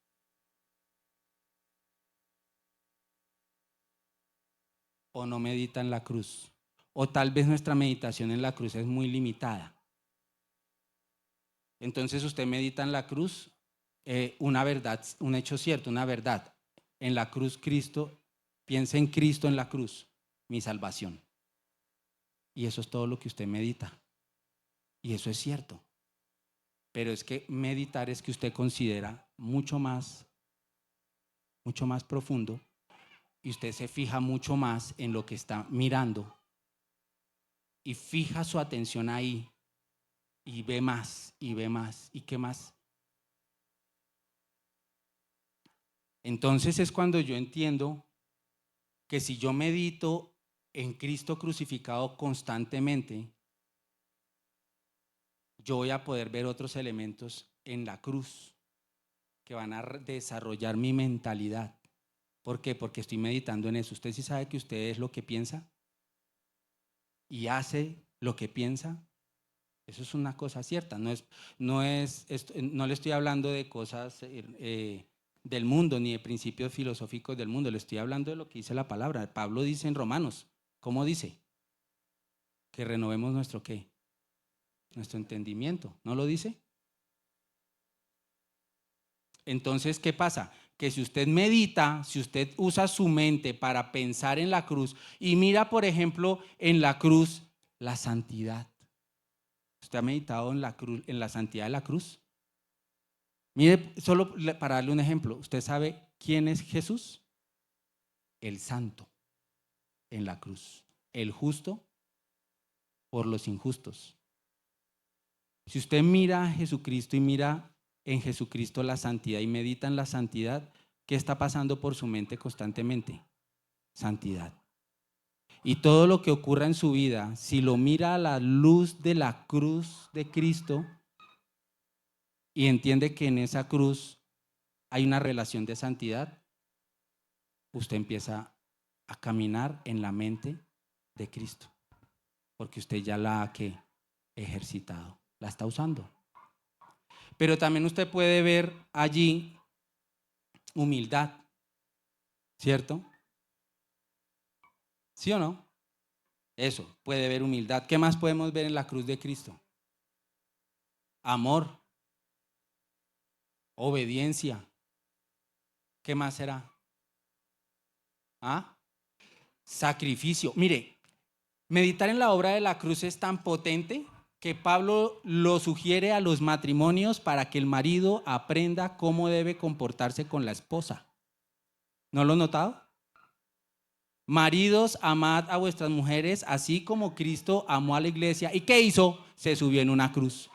¿O no medita en la cruz? O tal vez nuestra meditación en la cruz es muy limitada. Entonces usted medita en la cruz una verdad, un hecho cierto, una verdad. En la cruz Cristo, piensa en Cristo en la cruz, mi salvación. Y eso es todo lo que usted medita. Y eso es cierto. Pero es que meditar es que usted considera mucho más profundo y usted se fija mucho más en lo que está mirando y fija su atención ahí y ve más y ve más y qué más. Entonces es cuando yo entiendo que si yo medito en Cristo crucificado constantemente, yo voy a poder ver otros elementos en la cruz que van a desarrollar mi mentalidad. ¿Por qué? Porque estoy meditando en eso. ¿Usted sí sabe que usted es lo que piensa? ¿Y hace lo que piensa? Eso es una cosa cierta. No le estoy hablando de cosas del mundo ni de principios filosóficos del mundo. Le estoy hablando de lo que dice la palabra. Pablo dice en Romanos, ¿cómo dice? Que renovemos nuestro ¿qué? Nuestro entendimiento. ¿No lo dice? Entonces, ¿qué pasa? Que si usted medita, si usted usa su mente para pensar en la cruz y mira, por ejemplo, en la cruz, la santidad. ¿Usted ha meditado en la cruz, en la santidad de la cruz? Mire, solo para darle un ejemplo, ¿usted sabe quién es Jesús? El santo en la cruz, el justo por los injustos. Si usted mira a Jesucristo y mira en Jesucristo la santidad y medita en la santidad, ¿qué está pasando por su mente constantemente? Santidad. Y todo lo que ocurra en su vida, si lo mira a la luz de la cruz de Cristo y entiende que en esa cruz hay una relación de santidad, usted empieza a caminar en la mente de Cristo, porque usted ya la ha ejercitado, la está usando. Pero también usted puede ver allí humildad, ¿cierto? ¿Sí o no? Eso, puede ver humildad. ¿Qué más podemos ver en la cruz de Cristo? Amor, obediencia. ¿Qué más será? ¿Ah? Sacrificio. Mire, meditar en la obra de la cruz es tan potente que Pablo lo sugiere a los matrimonios para que el marido aprenda cómo debe comportarse con la esposa. ¿No lo han notado? Maridos, amad a vuestras mujeres, así como Cristo amó a la iglesia. ¿Y qué hizo? Se subió en una cruz.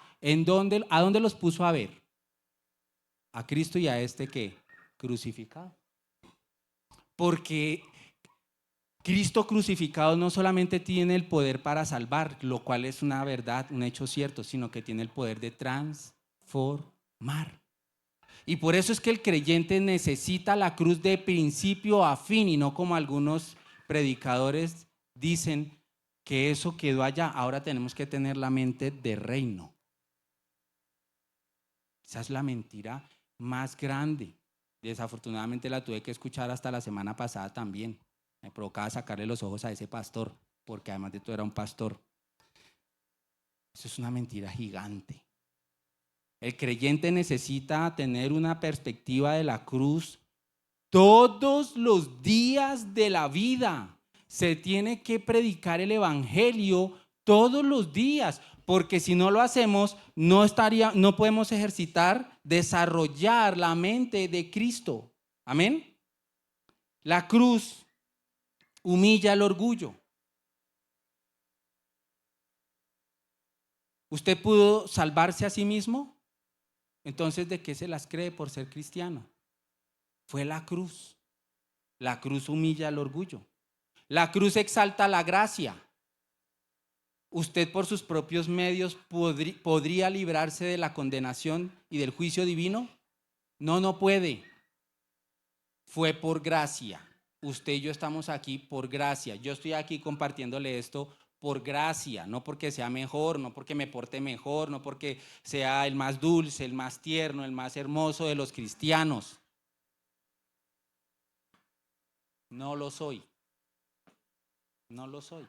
¿A dónde los puso a ver? A Cristo y a este ¿qué? Crucificado. Porque Cristo crucificado no solamente tiene el poder para salvar, lo cual es una verdad, un hecho cierto, sino que tiene el poder de transformar. Y por eso es que el creyente necesita la cruz de principio a fin y no como algunos predicadores dicen que eso quedó allá. Ahora tenemos que tener la mente de reino. Esa es la mentira más grande. Desafortunadamente la tuve que escuchar hasta la semana pasada también. Me provocaba sacarle los ojos a ese pastor, porque además de todo era un pastor. Eso es una mentira gigante. El creyente necesita tener una perspectiva de la cruz todos los días de la vida. Se tiene que predicar el evangelio todos los días, porque si no lo hacemos, no podemos ejercitar, desarrollar la mente de Cristo. Amén. La cruz humilla el orgullo. ¿Usted pudo salvarse a sí mismo? Entonces, ¿de qué se las cree por ser cristiano? Fue la cruz. La cruz humilla el orgullo. La cruz exalta la gracia. ¿Usted por sus propios medios podría librarse de la condenación y del juicio divino? No, no puede. Fue por gracia. Usted y yo estamos aquí por gracia. Yo estoy aquí compartiéndole esto por gracia, no porque sea mejor, no porque me porte mejor, no porque sea el más dulce, el más tierno, el más hermoso de los cristianos. No lo soy. No lo soy.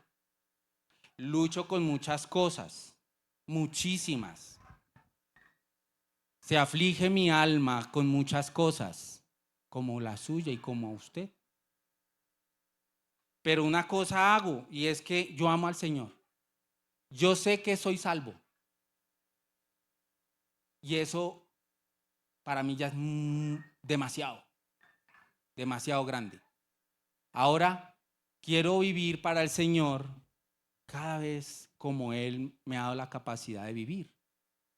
Lucho con muchas cosas, muchísimas. Se aflige mi alma con muchas cosas, como la suya y como usted. Pero una cosa hago, y es que yo amo al Señor. Yo sé que soy salvo. Y eso para mí ya es demasiado, demasiado grande. Ahora quiero vivir para el Señor cada vez como Él me ha dado la capacidad de vivir.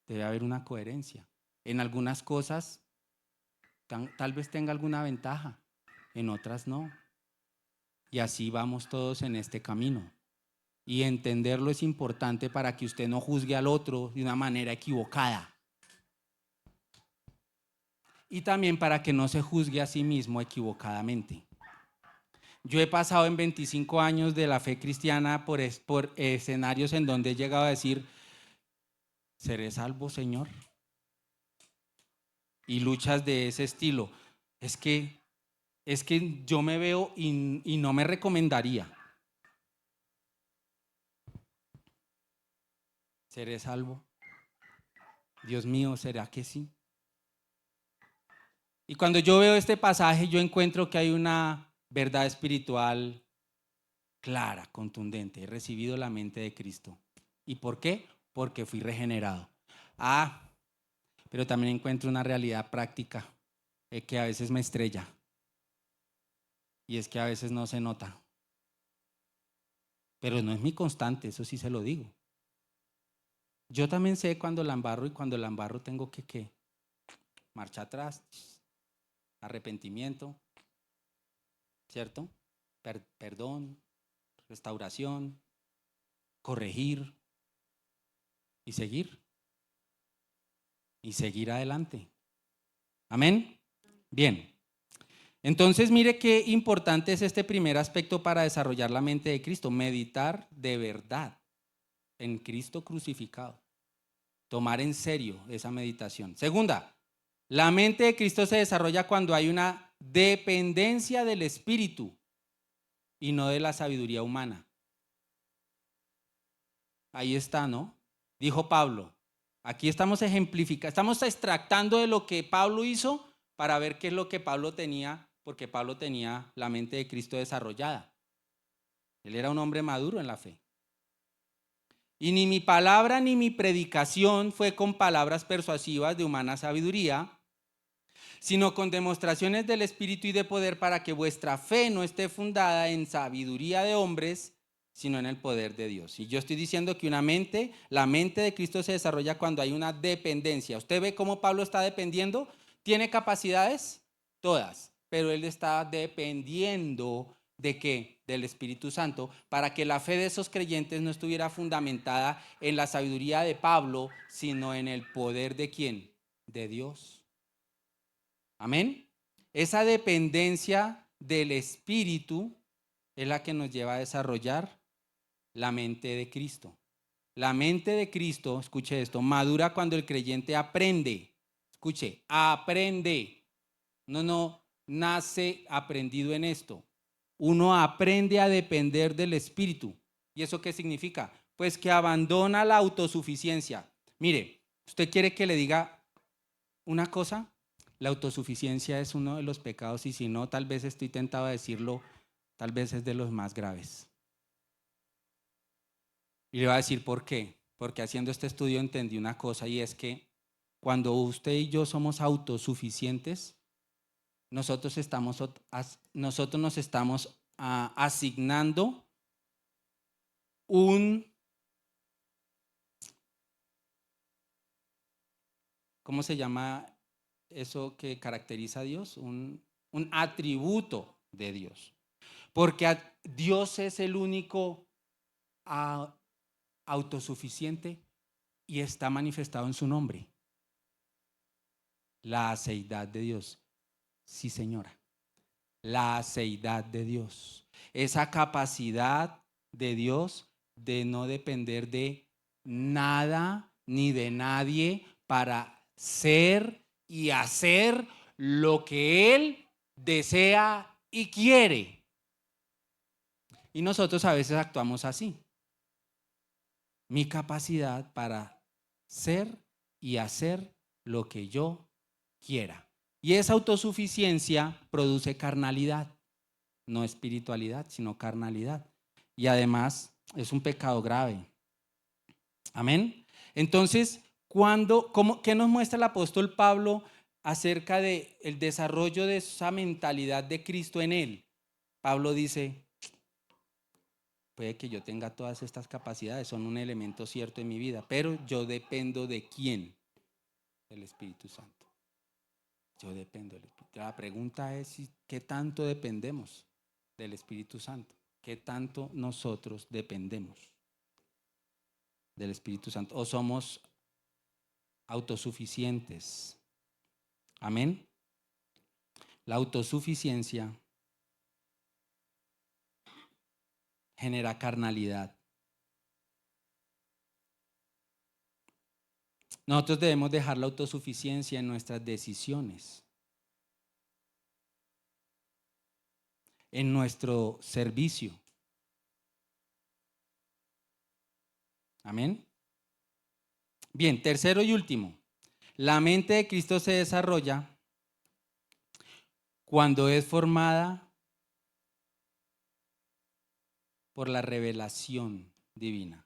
Debe haber una coherencia. En algunas cosas tal vez tenga alguna ventaja, en otras no. Y así vamos todos en este camino. Y entenderlo es importante para que usted no juzgue al otro de una manera equivocada. Y también para que no se juzgue a sí mismo equivocadamente. Yo he pasado en 25 años de la fe cristiana por escenarios en donde he llegado a decir, ¿seré salvo, Señor? Y luchas de ese estilo. Es que yo me veo y no me recomendaría. ¿Seré salvo? Dios mío, ¿será que sí? Y cuando yo veo este pasaje, yo encuentro que hay una verdad espiritual clara, contundente. He recibido la mente de Cristo. ¿Y por qué? Porque fui regenerado. Pero también encuentro una realidad práctica que a veces me estrella. Y es que a veces no se nota. Pero no es mi constante, eso sí se lo digo. Yo también sé cuando la embarro y cuando la embarro tengo que marcha atrás, arrepentimiento, ¿cierto? Perdón, restauración, corregir y seguir. Y seguir adelante. ¿Amén? Bien. Entonces, mire qué importante es este primer aspecto para desarrollar la mente de Cristo. Meditar de verdad en Cristo crucificado. Tomar en serio esa meditación. Segunda, la mente de Cristo se desarrolla cuando hay una dependencia del Espíritu y no de la sabiduría humana. Ahí está, ¿no? Dijo Pablo. Aquí estamos ejemplificando, estamos extractando de lo que Pablo hizo para ver qué es lo que Pablo tenía, porque Pablo tenía la mente de Cristo desarrollada. Él era un hombre maduro en la fe. Y ni mi palabra ni mi predicación fue con palabras persuasivas de humana sabiduría, sino con demostraciones del Espíritu y de poder, para que vuestra fe no esté fundada en sabiduría de hombres, sino en el poder de Dios. Y yo estoy diciendo que la mente de Cristo se desarrolla cuando hay una dependencia. ¿Usted ve cómo Pablo está dependiendo? ¿Tiene capacidades? Todas. Pero él está dependiendo ¿de qué? Del Espíritu Santo, para que la fe de esos creyentes no estuviera fundamentada en la sabiduría de Pablo, sino en el poder ¿de quién? De Dios. Amén. Esa dependencia del Espíritu es la que nos lleva a desarrollar la mente de Cristo. La mente de Cristo, escuche esto, madura cuando el creyente aprende. Escuche, aprende Uno no nace aprendido en esto. Uno aprende a depender del Espíritu. ¿Y eso qué significa? Pues que abandona la autosuficiencia. Mire, ¿usted quiere que le diga una cosa? La autosuficiencia es uno de los pecados y si no, tal vez estoy tentado a decirlo, tal vez es de los más graves. Y le voy a decir por qué. Porque haciendo este estudio entendí una cosa y es que cuando usted y yo somos autosuficientes, nosotros nos estamos asignando ¿cómo se llama eso que caracteriza a Dios? Un atributo de Dios. Porque Dios es el único autosuficiente y está manifestado en su nombre. La aceidad de Dios. Sí, señora. La aceidad de Dios. Esa capacidad de Dios de no depender de nada ni de nadie para ser y hacer lo que Él desea y quiere. Y nosotros a veces actuamos así. Mi capacidad para ser y hacer lo que yo quiera. Y esa autosuficiencia produce carnalidad, no espiritualidad, sino carnalidad. Y además es un pecado grave. Amén. Entonces, ¿qué nos muestra el apóstol Pablo acerca del desarrollo de esa mentalidad de Cristo en él? Pablo dice, puede que yo tenga todas estas capacidades, son un elemento cierto en mi vida, pero yo dependo de ¿quién? Del Espíritu Santo. Yo dependo del Espíritu. La pregunta es, ¿qué tanto dependemos del Espíritu Santo? ¿Qué tanto nosotros dependemos del Espíritu Santo? ¿O somos autosuficientes? Amén. La autosuficiencia genera carnalidad. Nosotros debemos dejar la autosuficiencia en nuestras decisiones, en nuestro servicio. Amén. Bien, tercero y último. La mente de Cristo se desarrolla cuando es formada por la revelación divina.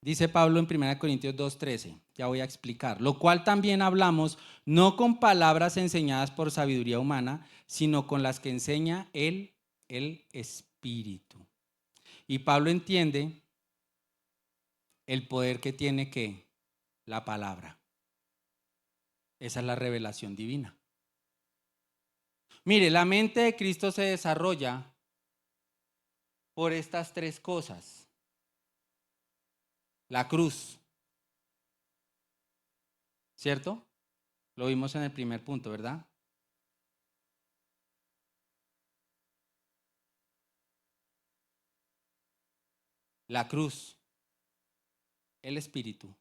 Dice Pablo en 1 Corintios 2:13, ya voy a explicar, lo cual también hablamos no con palabras enseñadas por sabiduría humana, sino con las que enseña el Espíritu. Y Pablo entiende el poder que tiene la palabra. Esa es la revelación divina. Mire, la mente de Cristo se desarrolla por estas tres cosas. La cruz, ¿cierto? Lo vimos en el primer punto, ¿verdad? La cruz, el Espíritu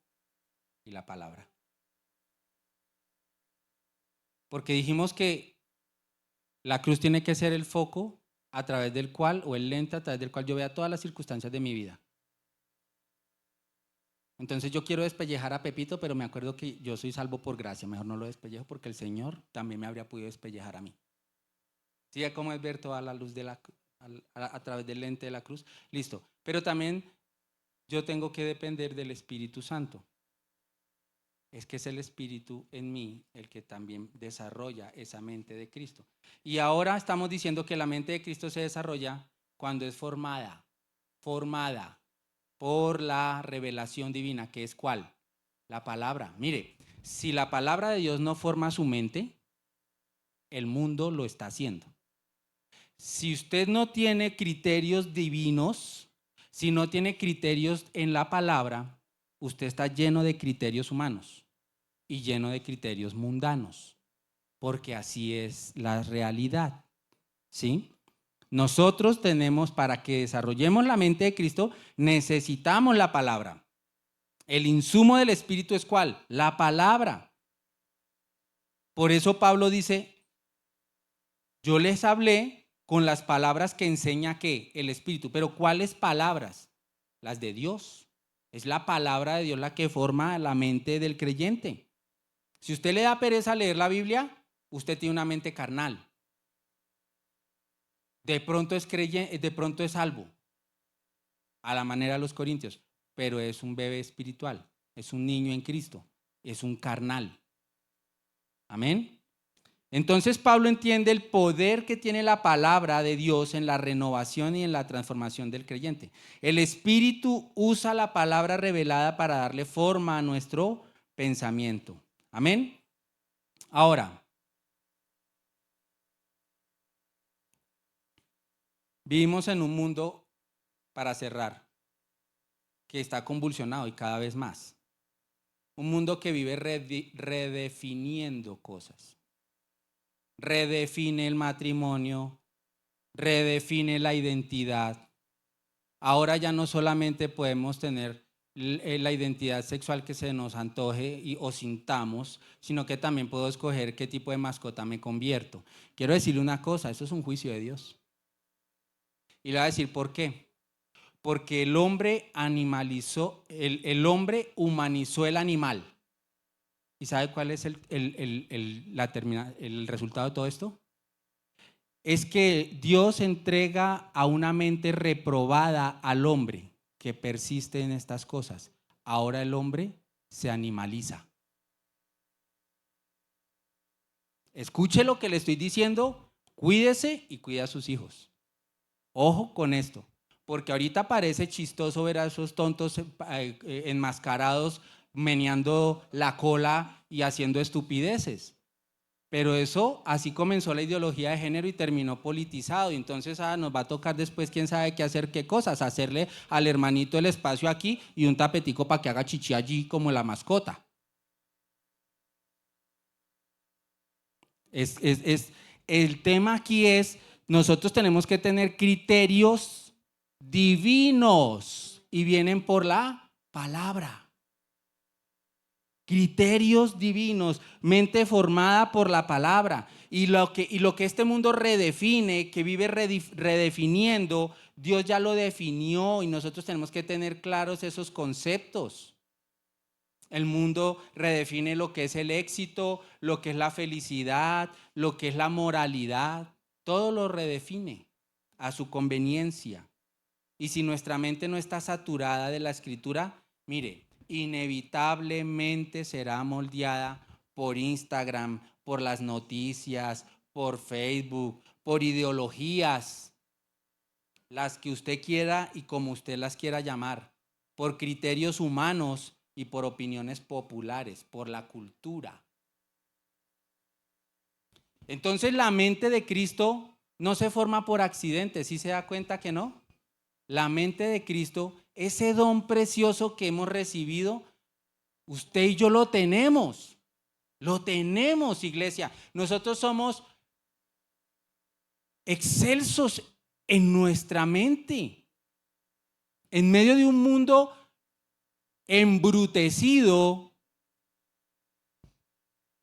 y la palabra. Porque dijimos que la cruz tiene que ser el foco a través del cual, o el lente a través del cual yo vea todas las circunstancias de mi vida. Entonces yo quiero despellejar a Pepito, pero me acuerdo que yo soy salvo por gracia. Mejor no lo despellejo porque el Señor también me habría podido despellejar a mí. ¿Sí? ¿Cómo es ver toda la luz a través del lente de la cruz? Listo. Pero también yo tengo que depender del Espíritu Santo. Es que es el Espíritu en mí el que también desarrolla esa mente de Cristo. Y ahora estamos diciendo que la mente de Cristo se desarrolla cuando es formada por la revelación divina, que es ¿cuál? La palabra. Mire, si la palabra de Dios no forma su mente, el mundo lo está haciendo. Si usted no tiene criterios divinos, si no tiene criterios en la palabra, usted está lleno de criterios humanos y lleno de criterios mundanos, porque así es la realidad, ¿sí? Nosotros tenemos, para que desarrollemos la mente de Cristo, necesitamos la palabra. El insumo del Espíritu es ¿cuál? La palabra. Por eso Pablo dice, yo les hablé con las palabras que enseña ¿qué? El Espíritu. Pero ¿cuáles palabras? Las de Dios. Es la palabra de Dios la que forma la mente del creyente. Si usted le da pereza leer la Biblia, usted tiene una mente carnal. De pronto es creyente, de pronto es salvo, a la manera de los corintios, pero es un bebé espiritual, es un niño en Cristo, es un carnal. Amén. Entonces Pablo entiende el poder que tiene la palabra de Dios en la renovación y en la transformación del creyente. El Espíritu usa la palabra revelada para darle forma a nuestro pensamiento. Amén. Ahora, vivimos en un mundo, para cerrar, que está convulsionado y cada vez más. Un mundo que vive redefiniendo cosas. Redefine el matrimonio, redefine la identidad. Ahora ya no solamente podemos tener la identidad sexual que se nos antoje o sintamos, sino que también puedo escoger qué tipo de mascota me convierto. Quiero decirle una cosa, eso es un juicio de Dios. Y le voy a decir por qué. Porque el hombre animalizó, el hombre humanizó el animal. ¿Y sabe cuál es el resultado de todo esto? Es que Dios entrega a una mente reprobada al hombre que persiste en estas cosas. Ahora el hombre se animaliza. Escuche lo que le estoy diciendo, cuídese y cuida a sus hijos. Ojo con esto, porque ahorita parece chistoso ver a esos tontos enmascarados meneando la cola y haciendo estupideces. Pero eso, así comenzó la ideología de género y terminó politizado. Y entonces nos va a tocar después, quién sabe qué hacer, qué cosas. Hacerle al hermanito el espacio aquí y un tapetico para que haga chichi allí como la mascota. El tema aquí es, nosotros tenemos que tener criterios divinos y vienen por la palabra. Criterios divinos, mente formada por la palabra. Y lo que este mundo redefine, que vive redefiniendo, Dios ya lo definió y nosotros tenemos que tener claros esos conceptos. El mundo redefine lo que es el éxito, lo que es la felicidad, lo que es la moralidad. Todo lo redefine a su conveniencia. Y si nuestra mente no está saturada de la Escritura, mire, inevitablemente será moldeada por Instagram, por las noticias, por Facebook, por ideologías, las que usted quiera y como usted las quiera llamar, por criterios humanos y por opiniones populares, por la cultura. Entonces la mente de Cristo no se forma por accidente, ¿sí se da cuenta que no? La mente de Cristo, ese don precioso que hemos recibido, usted y yo lo tenemos, iglesia. Nosotros somos excelsos en nuestra mente, en medio de un mundo embrutecido,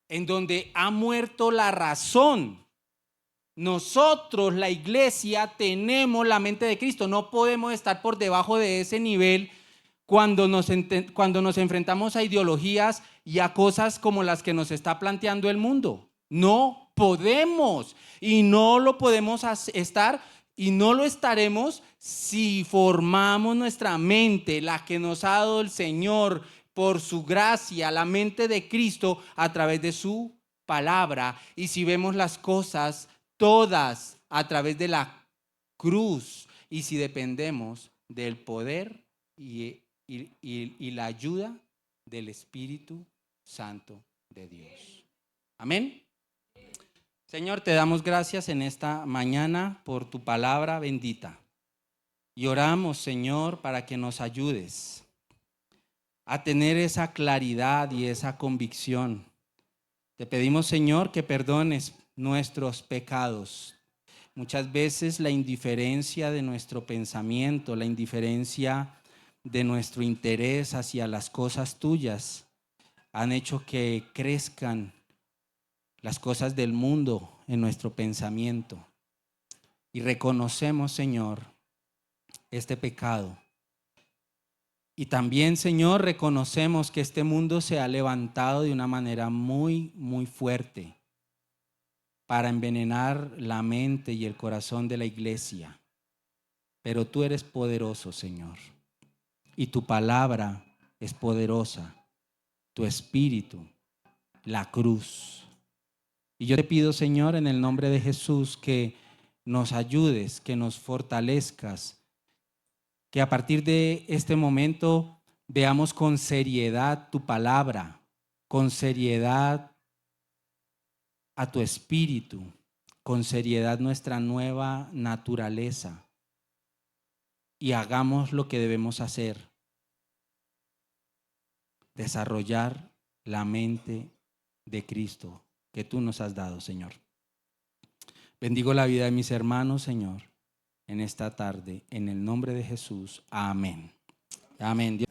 en donde ha muerto la razón. Nosotros, la iglesia, tenemos la mente de Cristo. No podemos estar por debajo de ese nivel cuando nos enfrentamos a ideologías y a cosas como las que nos está planteando el mundo. No podemos y no lo podemos estar y no lo estaremos si formamos nuestra mente, la que nos ha dado el Señor por su gracia, la mente de Cristo a través de su palabra. Y si vemos las cosas todas a través de la cruz y si dependemos del poder y la ayuda del Espíritu Santo de Dios. Amén. Señor, te damos gracias en esta mañana por tu palabra bendita y oramos, Señor, para que nos ayudes a tener esa claridad y esa convicción. Te pedimos, Señor, que perdones nuestros pecados. Muchas veces la indiferencia de nuestro pensamiento, la indiferencia de nuestro interés hacia las cosas tuyas han hecho que crezcan las cosas del mundo en nuestro pensamiento. Y reconocemos, Señor, este pecado. Y también, Señor, reconocemos que este mundo se ha levantado de una manera muy, muy fuerte para envenenar la mente y el corazón de la iglesia. Pero tú eres poderoso, Señor. Y tu palabra es poderosa. Tu espíritu, la cruz. Y yo te pido, Señor, en el nombre de Jesús, que nos ayudes, que nos fortalezcas, que a partir de este momento veamos con seriedad tu palabra, con seriedad a tu espíritu, con seriedad nuestra nueva naturaleza, y hagamos lo que debemos hacer: desarrollar la mente de Cristo que tú nos has dado, Señor. Bendigo la vida de mis hermanos, Señor, en esta tarde, en el nombre de Jesús. Amén. Amén.